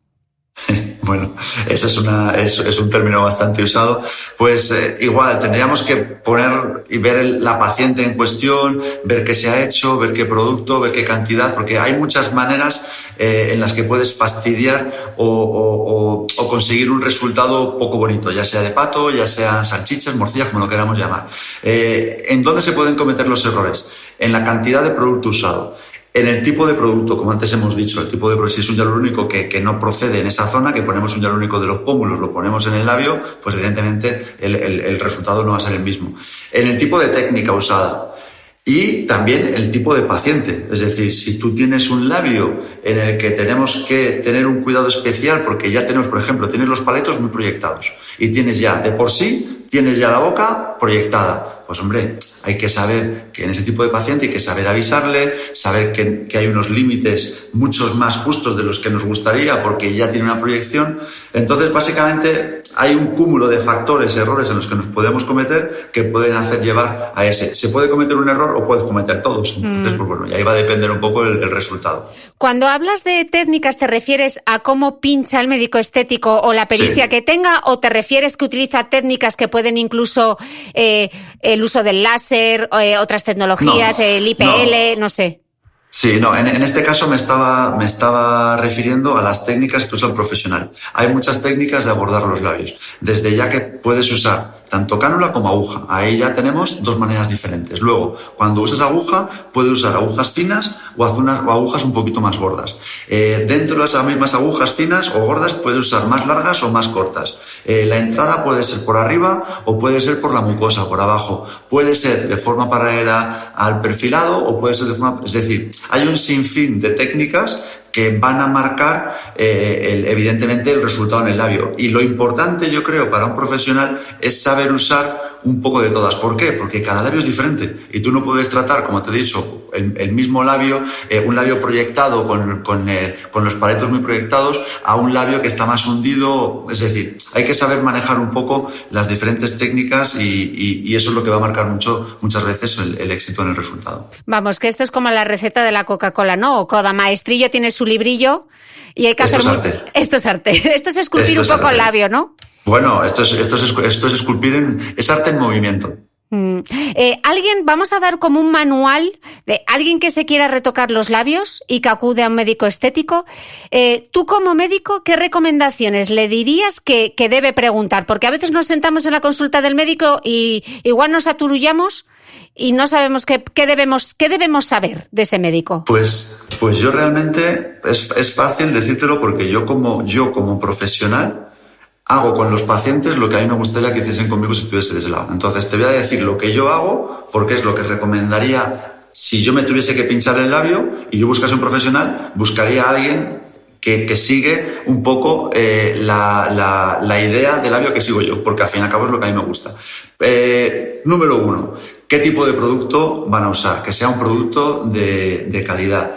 Bueno, ese es un término bastante usado. Pues igual, tendríamos que poner y ver la paciente en cuestión, ver qué se ha hecho, ver qué producto, ver qué cantidad, porque hay muchas maneras en las que puedes fastidiar o conseguir un resultado poco bonito, ya sea de pato, ya sean salchichas, morcillas, como lo queramos llamar. ¿En dónde se pueden cometer los errores? En la cantidad de producto usado. En el tipo de producto, como antes hemos dicho, el tipo de producto, si es un hialurónico que no procede en esa zona, que ponemos un hialurónico de los pómulos, lo ponemos en el labio, pues evidentemente el resultado no va a ser el mismo. En el tipo de técnica usada y también el tipo de paciente. Es decir, si tú tienes un labio en el que tenemos que tener un cuidado especial porque ya tenemos, por ejemplo, tienes los paletos muy proyectados y tienes ya la boca proyectada, pues hombre, hay que saber que en ese tipo de paciente hay que saber avisarle, saber que hay unos límites muchos más justos de los que nos gustaría porque ya tiene una proyección. Entonces, básicamente, hay un cúmulo de factores, errores en los que nos podemos cometer que pueden hacer llevar a ese. Se puede cometer un error o puedes cometer todos. Entonces, pues bueno, y ahí va a depender un poco el resultado. Cuando hablas de técnicas, ¿te refieres a cómo pincha el médico estético o la pericia que tenga, o te refieres que utiliza técnicas que pueden incluso el uso del láser, otras tecnologías, el IPL, no sé? Sí, no, en este caso me estaba refiriendo a las técnicas que usa el profesional. Hay muchas técnicas de abordar los labios. Desde ya que puedes usar tanto cánula como aguja. Ahí ya tenemos dos maneras diferentes. Luego, cuando usas aguja, puedes usar agujas finas o agujas un poquito más gordas. Dentro de esas mismas agujas finas o gordas, puedes usar más largas o más cortas. La entrada puede ser por arriba o puede ser por la mucosa, por abajo. Puede ser de forma paralela al perfilado o puede ser de forma... Es decir, hay un sinfín de técnicas que van a marcar evidentemente el resultado en el labio. Y lo importante, yo creo, para un profesional es saber usar un poco de todas. ¿Por qué? Porque cada labio es diferente y tú no puedes tratar, como te he dicho, el mismo labio, un labio proyectado con los paletos muy proyectados a un labio que está más hundido. Es decir, hay que saber manejar un poco las diferentes técnicas y eso es lo que va a marcar muchas veces el éxito en el resultado. Vamos, que esto es como la receta de la Coca-Cola, ¿no? O cada maestrillo tiene su librillo y hay que hacer... Esto es arte. Esto es esculpir un poco el labio, ¿no? Bueno, esto es esculpir es arte en movimiento. Vamos a dar como un manual de alguien que se quiera retocar los labios y que acude a un médico estético. Tú como médico, ¿qué recomendaciones le dirías que debe preguntar? Porque a veces nos sentamos en la consulta del médico y igual nos aturullamos y no sabemos qué debemos saber de ese médico. Pues yo realmente es fácil decírtelo porque yo como profesional hago con los pacientes lo que a mí me gustaría que hiciesen conmigo si estuviese de ese lado. Entonces te voy a decir lo que yo hago porque es lo que recomendaría si yo me tuviese que pinchar el labio y yo buscase un profesional, buscaría a alguien que sigue un poco la idea del labio que sigo yo, porque al fin y al cabo es lo que a mí me gusta. Número 1, ¿qué tipo de producto van a usar? Que sea un producto de calidad.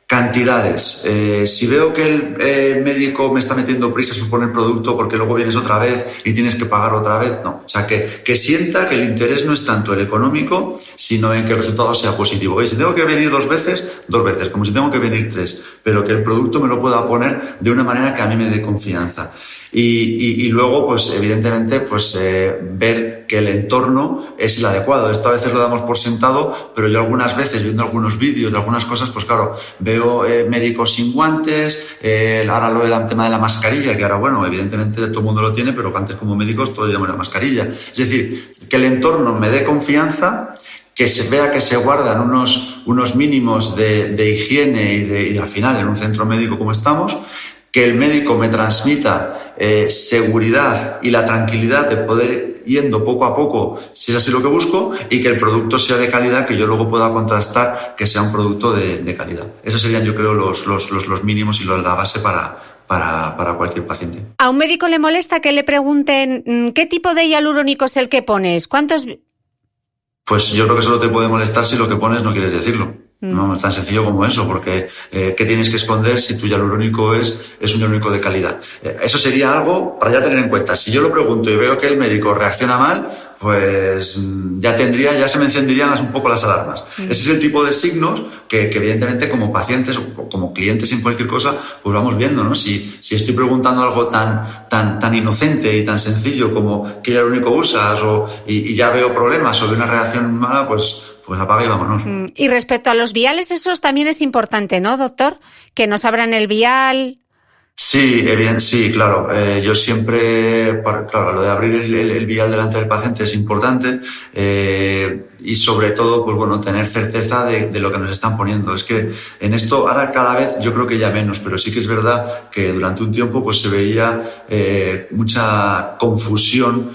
Cantidades. Si veo que el médico me está metiendo prisas por poner producto porque luego vienes otra vez y tienes que pagar otra vez, no. O sea, que sienta que el interés no es tanto el económico, sino en que el resultado sea positivo. Y si tengo que venir 2 veces, como si tengo que venir 3, pero que el producto me lo pueda poner de una manera que a mí me dé confianza. Y luego, pues evidentemente, ver que el entorno es el adecuado. Esto a veces lo damos por sentado, pero yo algunas veces, viendo algunos vídeos de algunas cosas, pues claro, veo médicos sin guantes, ahora lo del tema de la mascarilla, que ahora, bueno, evidentemente todo el mundo lo tiene, pero antes como médicos todos llevan la mascarilla. Es decir, que el entorno me dé confianza, que se vea que se guardan unos mínimos de higiene y al final en un centro médico como estamos, que el médico me transmita seguridad y la tranquilidad de poder yendo poco a poco, si es así lo que busco, y que el producto sea de calidad, que yo luego pueda contrastar que sea un producto de calidad. Esos serían, yo creo, los mínimos y la base para cualquier paciente. ¿A un médico le molesta que le pregunten qué tipo de hialurónico es el que pones? ¿Cuántos? Pues yo creo que solo te puede molestar si lo que pones no quieres decirlo. No es tan sencillo como eso, porque ¿qué tienes que esconder si tu hialurónico es un hialurónico de calidad? Eso sería algo para ya tener en cuenta. Si yo lo pregunto y veo que el médico reacciona mal, pues ya se me encenderían un poco las alarmas. Ese es el tipo de signos que evidentemente como pacientes o como clientes en cualquier cosa, pues vamos viendo, ¿no? Si estoy preguntando algo tan inocente y tan sencillo como ¿qué hialurónico usas? Y ya veo problemas o veo una reacción mala, pues apaga y vámonos. Y respecto a los viales, eso también es importante, ¿no, doctor? Que nos abran el vial. Sí, claro. Yo siempre, claro, lo de abrir el vial delante del paciente es importante y sobre todo, pues bueno, tener certeza de lo que nos están poniendo. Es que en esto ahora cada vez yo creo que ya menos, pero sí que es verdad que durante un tiempo pues se veía mucha confusión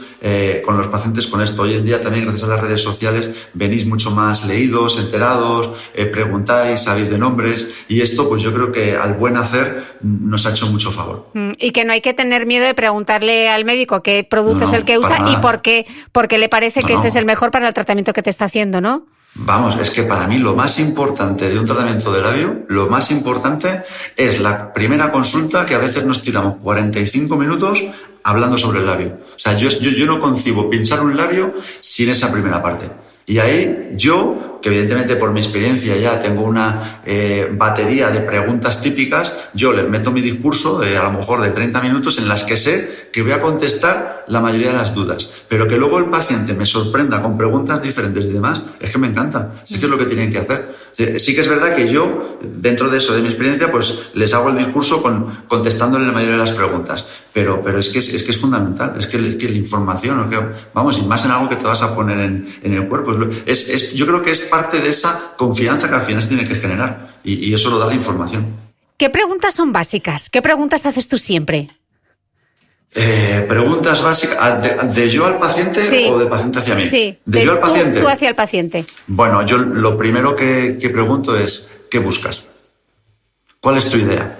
con los pacientes con esto. Hoy en día también gracias a las redes sociales venís mucho más leídos, enterados, preguntáis, sabéis de nombres y esto pues yo creo que al buen hacer nos ha hecho mucho favor. Y que no hay que tener miedo de preguntarle al médico qué producto es el que usa y por qué le parece que ese es el mejor para el tratamiento que te está haciendo, ¿no? Vamos, es que para mí lo más importante de un tratamiento de labio, lo más importante es la primera consulta, que a veces nos tiramos 45 minutos hablando sobre el labio. O sea, yo no concibo pinchar un labio sin esa primera parte. Y ahí yo, que evidentemente por mi experiencia ya tengo una batería de preguntas típicas, yo les meto mi discurso a lo mejor de 30 minutos en las que sé que voy a contestar la mayoría de las dudas. Pero que luego el paciente me sorprenda con preguntas diferentes y demás, es que me encanta. Sí que es lo que tienen que hacer. Sí que es verdad que yo, dentro de eso, de mi experiencia, pues les hago el discurso contestándole la mayoría de las preguntas. Pero es que es fundamental. Es que la información, vamos, y más en algo que te vas a poner en el cuerpo. Yo creo que es parte de esa confianza que al final se tiene que generar y eso lo da la información. ¿Qué preguntas son básicas? ¿Qué preguntas haces tú siempre? Preguntas básicas, ¿de yo al paciente o de paciente hacia mí? Sí, de yo al paciente. Tú hacia el paciente. Bueno, yo lo primero que pregunto es, ¿qué buscas? ¿Cuál es tu idea?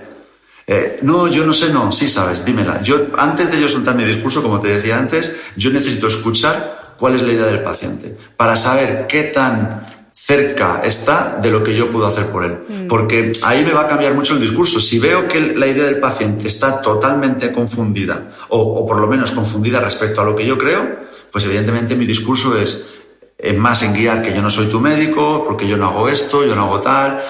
No, yo no sé, no, sí sabes, dímela. Antes de yo soltar mi discurso, como te decía antes, yo necesito escuchar cuál es la idea del paciente, para saber qué tan cerca está de lo que yo puedo hacer por él. Porque ahí me va a cambiar mucho el discurso. Si veo que la idea del paciente está totalmente confundida, o por lo menos confundida respecto a lo que yo creo, pues evidentemente mi discurso es más en guiar que yo no soy tu médico, porque yo no hago esto, yo no hago tal,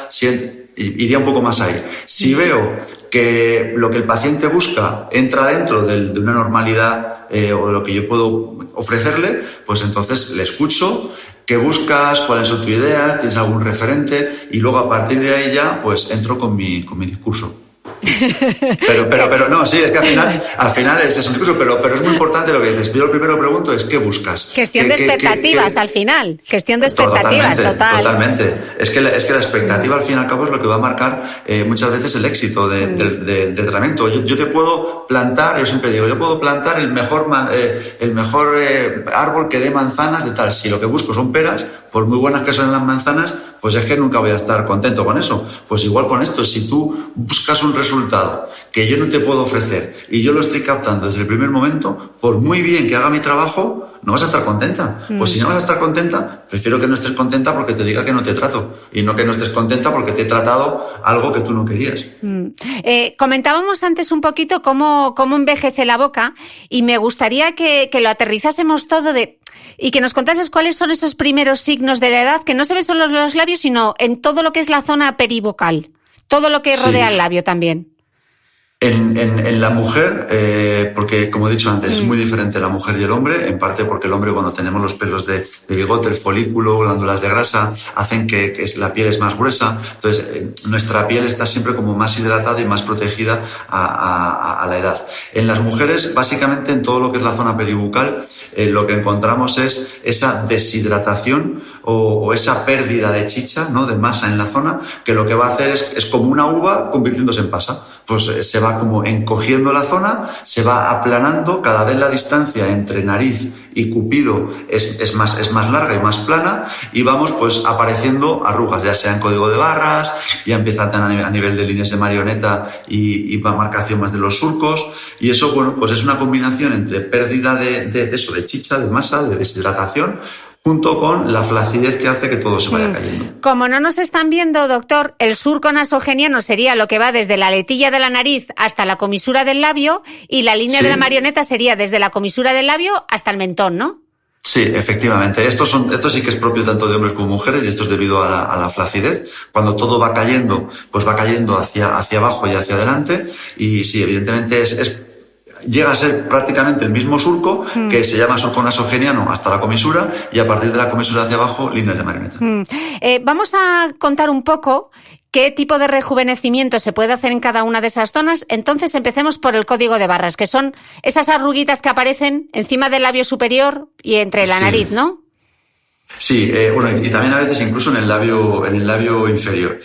iría un poco más ahí. Si veo que lo que el paciente busca entra dentro de una normalidad o de lo que yo puedo ofrecerle, pues entonces le escucho. ¿Qué buscas? ¿Cuáles son tus ideas? ¿Tienes algún referente? Y luego a partir de ahí ya pues entro con mi discurso. Pero no, sí, es que al final es un discurso, pero es muy importante lo que dices. Yo lo primero pregunto es ¿qué buscas? Gestión de expectativas al final. Gestión de expectativas, Totalmente. Es que la expectativa al fin y al cabo es lo que va a marcar muchas veces el éxito del tratamiento. Yo te puedo plantar, yo siempre digo, yo puedo plantar el mejor árbol que dé manzanas de tal. Si lo que busco son peras, por muy buenas que son las manzanas, pues es que nunca voy a estar contento con eso. Pues igual con esto, si tú buscas un resultado que yo no te puedo ofrecer y yo lo estoy captando desde el primer momento, por muy bien que haga mi trabajo, no vas a estar contenta. Pues si no vas a estar contenta, prefiero que no estés contenta porque te diga que no te trato y no que no estés contenta porque te he tratado algo que tú no querías. Comentábamos antes un poquito cómo envejece la boca y me gustaría que lo aterrizásemos todo y que nos contases cuáles son esos primeros signos de la edad, que no se ven solo en los labios, sino en todo lo que es la zona perivocal, todo lo que rodea el labio también. En la mujer, porque como he dicho antes, es muy diferente la mujer y el hombre, en parte porque el hombre, cuando tenemos los pelos de bigote, el folículo, glándulas de grasa, hacen que la piel es más gruesa. Entonces, nuestra piel está siempre como más hidratada y más protegida a la edad. En las mujeres, básicamente en todo lo que es la zona peribucal, lo que encontramos es esa deshidratación o esa pérdida de chicha, ¿no?, de masa en la zona, que lo que va a hacer es como una uva convirtiéndose en pasa. Pues se va como encogiendo la zona, se va aplanando, cada vez la distancia entre nariz y cupido es más larga y más plana, y vamos pues apareciendo arrugas, ya sea en código de barras, ya empieza a nivel de líneas de marioneta y marcación más de los surcos, y eso, bueno, pues es una combinación entre pérdida de chicha, de masa, de deshidratación, junto con la flacidez que hace que todo se vaya cayendo. Como no nos están viendo, doctor, el surco nasogeniano sería lo que va desde la aletilla de la nariz hasta la comisura del labio, y la línea de la marioneta sería desde la comisura del labio hasta el mentón, ¿no? Sí, efectivamente. Esto sí que es propio tanto de hombres como mujeres, y esto es debido a la flacidez. Cuando todo va cayendo, pues va cayendo hacia abajo y hacia adelante, y sí, evidentemente llega a ser prácticamente el mismo surco, que se llama surco nasogeniano hasta la comisura, y a partir de la comisura hacia abajo, líneas de marioneta. Vamos a contar un poco qué tipo de rejuvenecimiento se puede hacer en cada una de esas zonas. Entonces empecemos por el código de barras, que son esas arruguitas que aparecen encima del labio superior y entre la nariz, ¿no? Sí, y también a veces incluso en el labio inferior.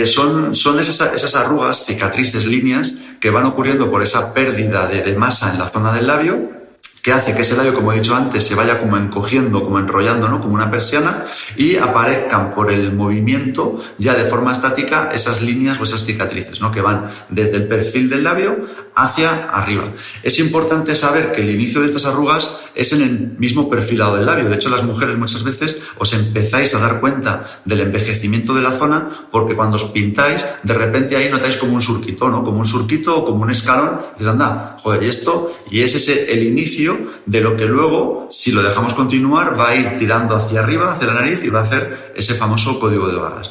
Son esas arrugas, cicatrices, líneas que van ocurriendo por esa pérdida de masa en la zona del labio, que hace que ese labio, como he dicho antes, se vaya como encogiendo, como enrollando, ¿no?, como una persiana, y aparezcan por el movimiento ya de forma estática esas líneas o esas cicatrices, ¿no?, que van desde el perfil del labio hacia arriba. Es importante saber que el inicio de estas arrugas es en el mismo perfilado del labio. De hecho, las mujeres muchas veces os empezáis a dar cuenta del envejecimiento de la zona, porque cuando os pintáis, de repente ahí notáis como un surquito, ¿no?, como un surquito o como un escalón. Y dices, anda, joder, y es el inicio de lo que luego, si lo dejamos continuar, va a ir tirando hacia arriba, hacia la nariz, y va a hacer ese famoso código de barras.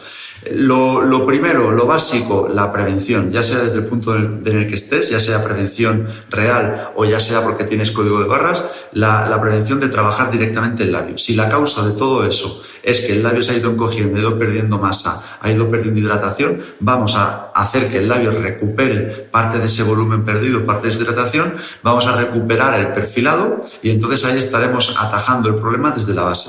Lo primero, lo básico, la prevención, ya sea desde el punto en el que estés, ya sea prevención real o ya sea porque tienes código de barras, la prevención de trabajar directamente el labio. Si la causa de todo eso es que el labio se ha ido encogiendo, ha ido perdiendo masa, ha ido perdiendo hidratación, vamos a hacer que el labio recupere parte de ese volumen perdido, parte de esa hidratación, vamos a recuperar el perfilado, y entonces ahí estaremos atajando el problema desde la base.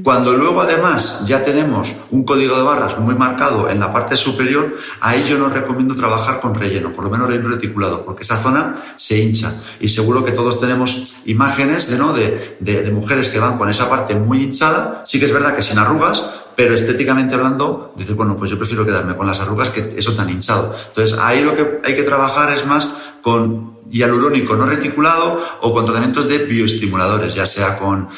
Cuando luego además ya tenemos un código de barras muy marcado en la parte superior, ahí yo no recomiendo trabajar con relleno, por lo menos relleno reticulado, porque esa zona se hincha, y seguro que todos tenemos imágenes de mujeres que van con esa parte muy hinchada. Sí que es verdad que sin arrugas, pero estéticamente hablando, dices, bueno, pues yo prefiero quedarme con las arrugas que eso tan hinchado. Entonces ahí lo que hay que trabajar es más con hialurónico no reticulado o con tratamientos de bioestimuladores, ya sea con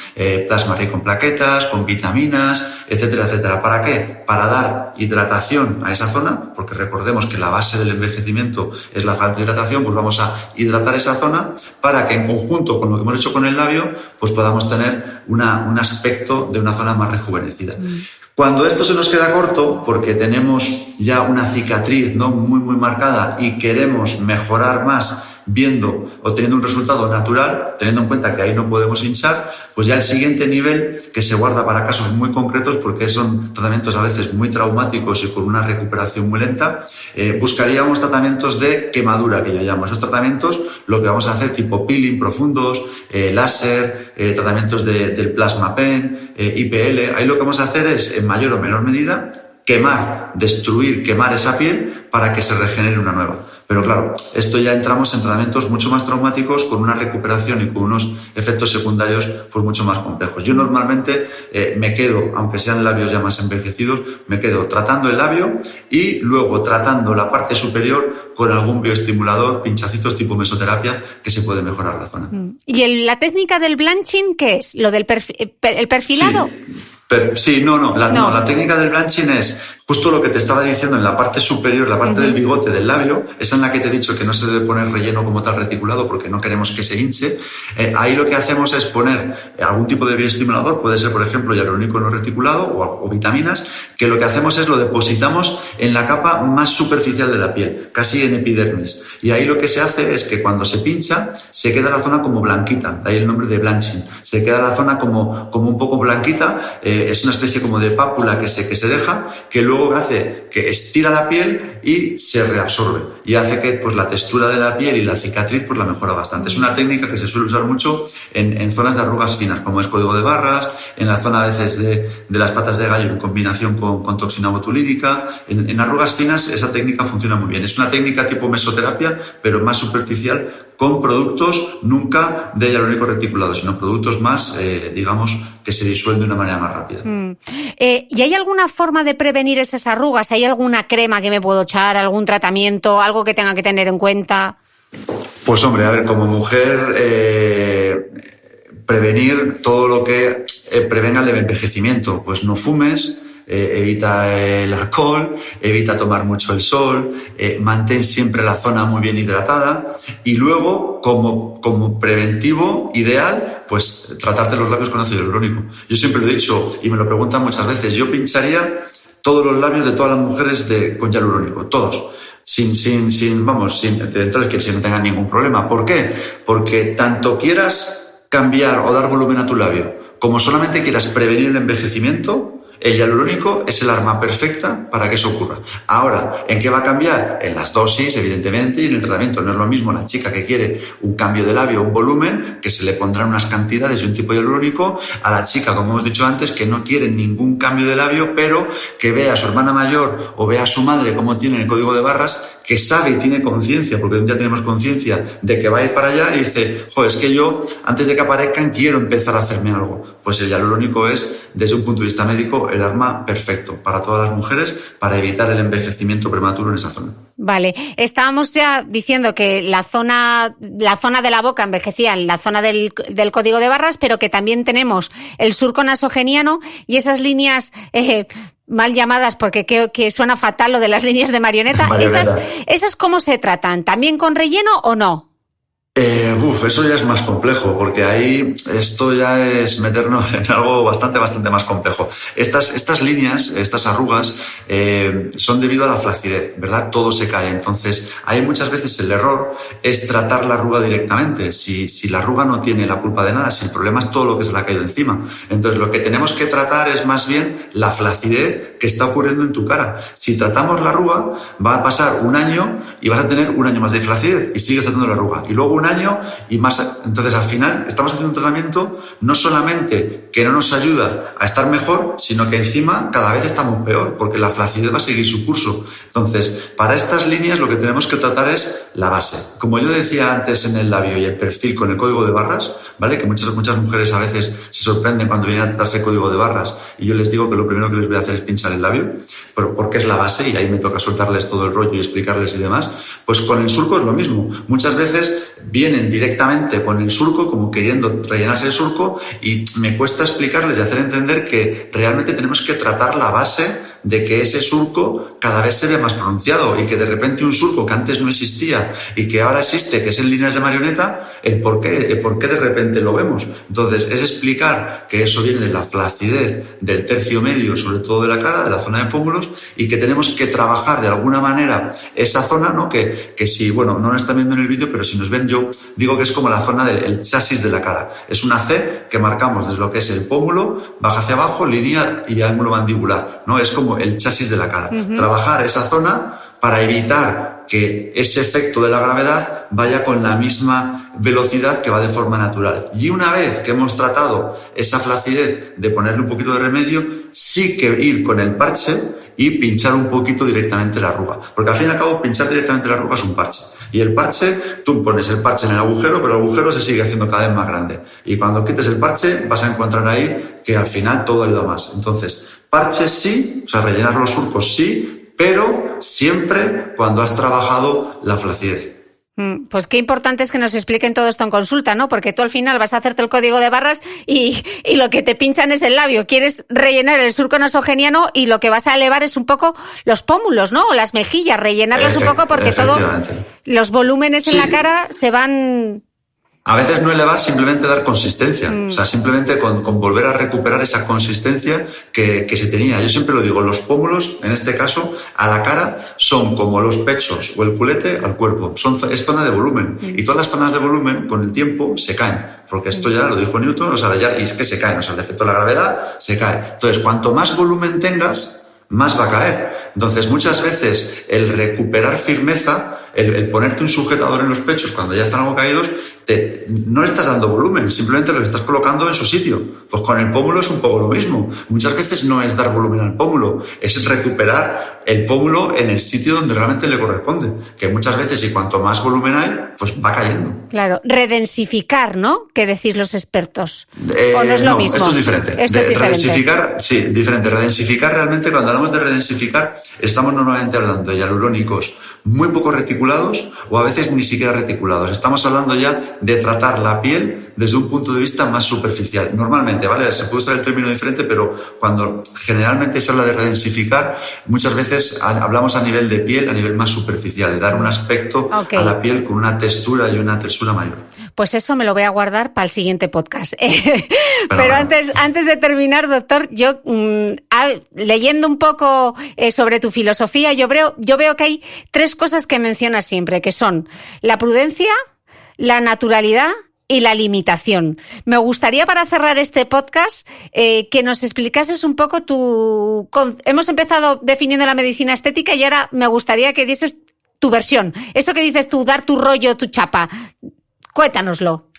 plasma rico en plaquetas, con vitaminas, etcétera, etcétera. ¿Para qué? Para dar hidratación a esa zona, porque recordemos que la base del envejecimiento es la falta de hidratación, pues vamos a hidratar esa zona para que en conjunto con lo que hemos hecho con el labio, pues podamos tener un aspecto de una zona más rejuvenecida. Cuando esto se nos queda corto, porque tenemos ya una cicatriz, ¿no?, muy marcada y queremos mejorar más viendo o teniendo un resultado natural, teniendo en cuenta que ahí no podemos hinchar, pues ya el siguiente nivel, que se guarda para casos muy concretos porque son tratamientos a veces muy traumáticos y con una recuperación muy lenta, buscaríamos tratamientos de quemadura, que yo llamo. Esos tratamientos lo que vamos a hacer tipo peeling profundos, láser, tratamientos del plasma pen, IPL. Ahí lo que vamos a hacer es, en mayor o menor medida, quemar esa piel para que se regenere una nueva. Pero claro, esto ya entramos en tratamientos mucho más traumáticos, con una recuperación y con unos efectos secundarios pues mucho más complejos. Yo normalmente me quedo, aunque sean labios ya más envejecidos, me quedo tratando el labio y luego tratando la parte superior con algún bioestimulador, pinchacitos tipo mesoterapia, que se puede mejorar la zona. ¿Y la técnica del blanching qué es? ¿Lo del el perfilado? Sí. La técnica del blanching es justo lo que te estaba diciendo en la parte superior, la parte del bigote del labio, esa en la que te he dicho que no se debe poner relleno como tal reticulado porque no queremos que se hinche. Ahí lo que hacemos es poner algún tipo de bioestimulador, puede ser, por ejemplo, hialurónico no reticulado o vitaminas, que lo que hacemos es lo depositamos en la capa más superficial de la piel, casi en epidermis. Y ahí lo que se hace es que cuando se pincha, se queda la zona como blanquita, de ahí el nombre de blanching. Se queda la zona como un poco blanquita, es una especie como de pápula que se deja, que luego hace que estira la piel y se reabsorbe y hace que pues la textura de la piel y la cicatriz pues la mejora bastante. Es una técnica que se suele usar mucho en zonas de arrugas finas, como es código de barras, en la zona a veces de las patas de gallo en combinación con toxina botulínica. En arrugas finas esa técnica funciona muy bien. Es una técnica tipo mesoterapia, pero más superficial, con productos nunca de hialurónico reticulado, sino productos más, digamos, que se disuelven de una manera más rápida. ¿Y hay alguna forma de prevenir esas arrugas? ¿Hay alguna crema que me puedo echar, algún tratamiento, algo que tenga que tener en cuenta? Pues hombre, a ver, como mujer, prevenir todo lo que prevenga el envejecimiento. Pues no fumes, evita el alcohol, evita tomar mucho el sol, mantén siempre la zona muy bien hidratada y luego, como preventivo ideal, pues tratarte los labios con ácido hialurónico. Yo siempre lo he dicho y me lo preguntan muchas veces, yo pincharía todos los labios de todas las mujeres con hialurónico, todos. Entonces que si no tengan ningún problema. ¿Por qué? Porque tanto quieras cambiar o dar volumen a tu labio, como solamente quieras prevenir el envejecimiento, el hialurónico es el arma perfecta para que eso ocurra. Ahora, ¿en qué va a cambiar? En las dosis, evidentemente, y en el tratamiento. No es lo mismo la chica que quiere un cambio de labio, un volumen, que se le pondrán unas cantidades y un tipo de hialurónico, a la chica, como hemos dicho antes, que no quiere ningún cambio de labio, pero que vea a su hermana mayor o vea a su madre cómo tiene el código de barras, que sabe y tiene conciencia, porque un día tenemos conciencia de que va a ir para allá y dice, es que yo, antes de que aparezcan, quiero empezar a hacerme algo. Pues el hialurónico es, desde un punto de vista médico, el arma perfecto para todas las mujeres para evitar el envejecimiento prematuro en esa zona. Vale, estábamos ya diciendo que la zona de la boca envejecía en la zona del código de barras, pero que también tenemos el surco nasogeniano y esas líneas mal llamadas, porque creo que suena fatal lo de las líneas de marioneta. ¿Esas cómo se tratan? ¿También con relleno o no? Eso ya es más complejo, porque ahí esto ya es meternos en algo bastante más complejo. Estas líneas, estas arrugas, son debido a la flacidez, ¿verdad? Todo se cae. Entonces, hay muchas veces el error es tratar la arruga directamente. Si la arruga no tiene la culpa de nada, si el problema es todo lo que se le ha caído encima. Entonces, lo que tenemos que tratar es más bien la flacidez que está ocurriendo en tu cara. Si tratamos la arruga, va a pasar un año y vas a tener un año más de flacidez y sigues tratando la arruga. Y luego un año y más. Entonces, al final, estamos haciendo un tratamiento no solamente que no nos ayuda a estar mejor, sino que encima cada vez estamos peor, porque la flacidez va a seguir su curso. Entonces, para estas líneas lo que tenemos que tratar es la base. Como yo decía antes en el labio y el perfil con el código de barras, ¿vale? Que muchas mujeres a veces se sorprenden cuando vienen a tratarse el código de barras y yo les digo que lo primero que les voy a hacer es pinchar el labio, pero porque es la base y ahí me toca soltarles todo el rollo y explicarles y demás. Pues con el surco es lo mismo. Muchas veces vienen directamente con el surco, como queriendo rellenarse el surco, y me cuesta explicarles y hacer entender que realmente tenemos que tratar la base de que ese surco cada vez se ve más pronunciado y que de repente un surco que antes no existía y que ahora existe, que es en líneas de marioneta, el por qué de repente lo vemos. Entonces, es explicar que eso viene de la flacidez del tercio medio, sobre todo de la cara, de la zona de pómulos, y que tenemos que trabajar de alguna manera esa zona, ¿no? Que si, bueno, no nos están viendo en el vídeo, pero si nos ven, yo digo que es como la zona del chasis de la cara. Es una C que marcamos desde lo que es el pómulo, baja hacia abajo, línea y ángulo mandibular, ¿no? Es como el chasis de la cara. Trabajar esa zona para evitar que ese efecto de la gravedad vaya con la misma velocidad que va de forma natural. Y una vez que hemos tratado esa flacidez de ponerle un poquito de remedio, sí que ir con el parche y pinchar un poquito directamente la arruga. Porque al fin y al cabo, pinchar directamente la arruga es un parche. Y el parche, tú pones el parche en el agujero, pero el agujero se sigue haciendo cada vez más grande. Y cuando quites el parche, vas a encontrar ahí que al final todo ayuda más. Entonces, parches sí, o sea, rellenar los surcos sí, pero siempre cuando has trabajado la flacidez. Pues qué importante es que nos expliquen todo esto en consulta, ¿no? Porque tú al final vas a hacerte el código de barras y lo que te pinchan es el labio. Quieres rellenar el surco nasogeniano y lo que vas a elevar es un poco los pómulos, ¿no? O las mejillas, rellenarlas un poco porque todo los volúmenes en la cara se van... A veces no elevar, simplemente dar consistencia. O sea, simplemente con volver a recuperar esa consistencia que se tenía. Yo siempre lo digo, los pómulos, en este caso, a la cara, son como los pechos o el culete al cuerpo. Es zona de volumen. Y todas las zonas de volumen, con el tiempo, se caen. Porque esto ya lo dijo Newton, o sea, y es que se caen. O sea, el efecto de la gravedad se cae. Entonces, cuanto más volumen tengas, más va a caer. Entonces, muchas veces, el recuperar firmeza, el ponerte un sujetador en los pechos cuando ya están algo caídos, no le estás dando volumen, simplemente lo estás colocando en su sitio. Pues con el pómulo es un poco lo mismo. Muchas veces no es dar volumen al pómulo, es recuperar el pómulo en el sitio donde realmente le corresponde. Que muchas veces, y cuanto más volumen hay, pues va cayendo. Claro, redensificar, ¿no? ¿Qué decís los expertos? ¿O no es lo mismo? Esto es diferente. Redensificar, sí, diferente. Redensificar, realmente, cuando hablamos de redensificar, estamos normalmente hablando de hialurónicos muy poco reticulados o a veces ni siquiera reticulados. Estamos hablando ya de tratar la piel desde un punto de vista más superficial. Normalmente, ¿vale? Se puede usar el término diferente, pero cuando generalmente se habla de redensificar, muchas veces hablamos a nivel de piel, a nivel más superficial, de dar un aspecto a la piel con una textura y una tersura mayor. Pues eso me lo voy a guardar para el siguiente podcast. Pero antes de terminar, doctor, yo leyendo un poco sobre tu filosofía, yo veo que hay 3 cosas que mencionas siempre, que son la prudencia, la naturalidad y la limitación. Me gustaría, para cerrar este podcast, que nos explicases un poco hemos empezado definiendo la medicina estética y ahora me gustaría que dieses tu versión. Eso que dices tú, dar tu rollo, tu chapa. Cuéntanoslo.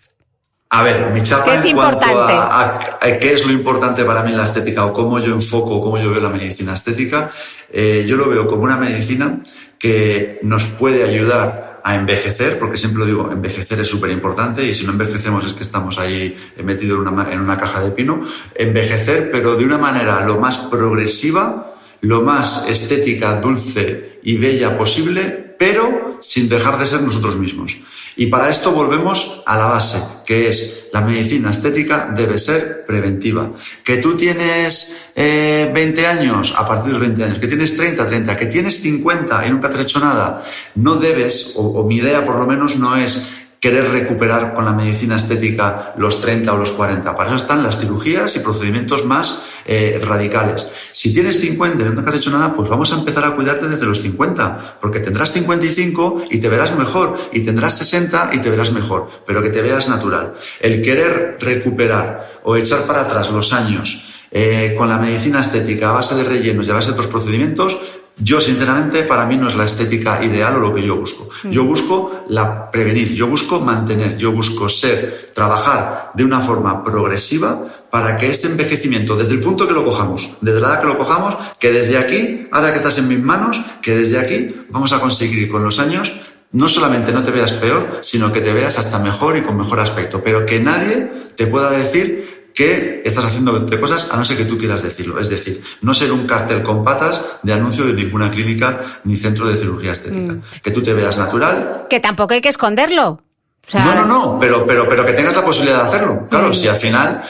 A ver, mi chapa ¿Qué es importante? A qué es lo importante para mí en la estética o cómo yo enfoco, cómo yo veo la medicina estética, yo lo veo como una medicina que nos puede ayudar a envejecer, porque siempre lo digo, envejecer es súper importante y si no envejecemos es que estamos ahí metidos en una caja de pino. Envejecer, pero de una manera lo más progresiva, lo más estética, dulce y bella posible, pero sin dejar de ser nosotros mismos. Y para esto volvemos a la base, que es la medicina estética debe ser preventiva. Que tú tienes 20 años, a partir de los 20 años, que tienes 30, que tienes 50 y nunca te has hecho nada, no debes, o mi idea por lo menos no es querer recuperar con la medicina estética los 30 o los 40. Para eso están las cirugías y procedimientos más radicales. Si tienes 50 y no te has hecho nada, pues vamos a empezar a cuidarte desde los 50, porque tendrás 55 y te verás mejor, y tendrás 60 y te verás mejor, pero que te veas natural. El querer recuperar o echar para atrás los años con la medicina estética a base de rellenos y a base de otros procedimientos, yo, sinceramente, para mí no es la estética ideal o lo que yo busco. Yo busco prevenir, yo busco mantener, yo busco trabajar de una forma progresiva para que este envejecimiento, desde el punto que lo cojamos, desde la edad que lo cojamos, que desde aquí, ahora que estás en mis manos, que desde aquí vamos a conseguir con los años no solamente no te veas peor, sino que te veas hasta mejor y con mejor aspecto, pero que nadie te pueda decir que estás haciendo de cosas a no ser que tú quieras decirlo. Es decir, no ser un cartel con patas de anuncio de ninguna clínica ni centro de cirugía estética. Que tú te veas natural. Que tampoco hay que esconderlo. O sea, No, pero que tengas la posibilidad de hacerlo. Claro, si al final,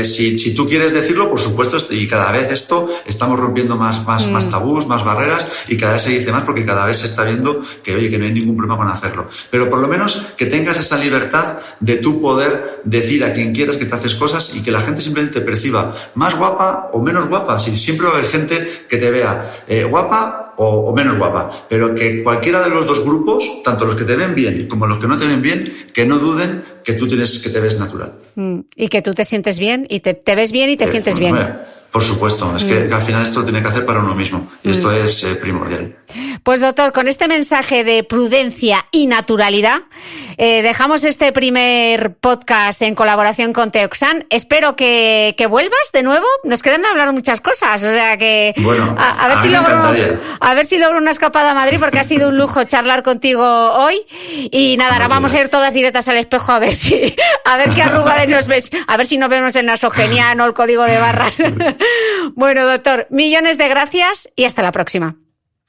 si tú quieres decirlo, por supuesto, y cada vez estamos rompiendo más tabús, más barreras, y cada vez se dice más porque cada vez se está viendo que, oye, que no hay ningún problema con hacerlo. Pero por lo menos que tengas esa libertad de tú poder decir a quien quieras que te haces cosas y que la gente simplemente te perciba más guapa o menos guapa. Si siempre va a haber gente que te vea guapa o menos guapa, pero que cualquiera de los dos grupos, tanto los que te ven bien como los que no te ven bien, que no duden que tú que te ves natural. Y que tú te sientes bien y te ves bien y te sientes bien. Por supuesto, es que al final esto lo tiene que hacer para uno mismo y esto es primordial. Pues doctor, con este mensaje de prudencia y naturalidad, dejamos este primer podcast en colaboración con Teoxan. Espero que vuelvas de nuevo. Nos quedan de hablar muchas cosas, o sea que bueno, a ver si logro una escapada a Madrid, porque ha sido un lujo charlar contigo hoy. Y nada, ahora vamos a ir todas directas al espejo a ver qué arrugada nos ves, a ver si nos vemos el nasogeniano o el código de barras. Bueno, doctor, millones de gracias y hasta la próxima.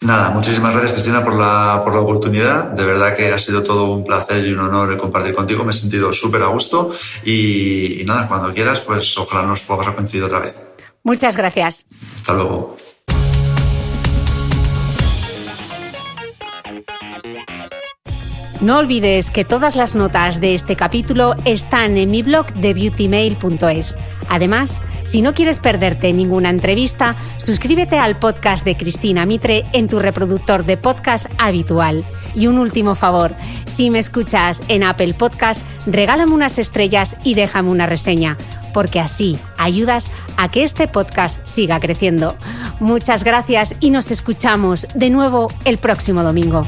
Nada, muchísimas gracias, Cristina, por la oportunidad. De verdad que ha sido todo un placer y un honor compartir contigo. Me he sentido súper a gusto y nada, cuando quieras, pues ojalá nos podamos coincidir otra vez. Muchas gracias. Hasta luego. No olvides que todas las notas de este capítulo están en mi blog de beautymail.es. Además, si no quieres perderte ninguna entrevista, suscríbete al podcast de Cristina Mitre en tu reproductor de podcast habitual. Y un último favor, si me escuchas en Apple Podcast, regálame unas estrellas y déjame una reseña, porque así ayudas a que este podcast siga creciendo. Muchas gracias y nos escuchamos de nuevo el próximo domingo.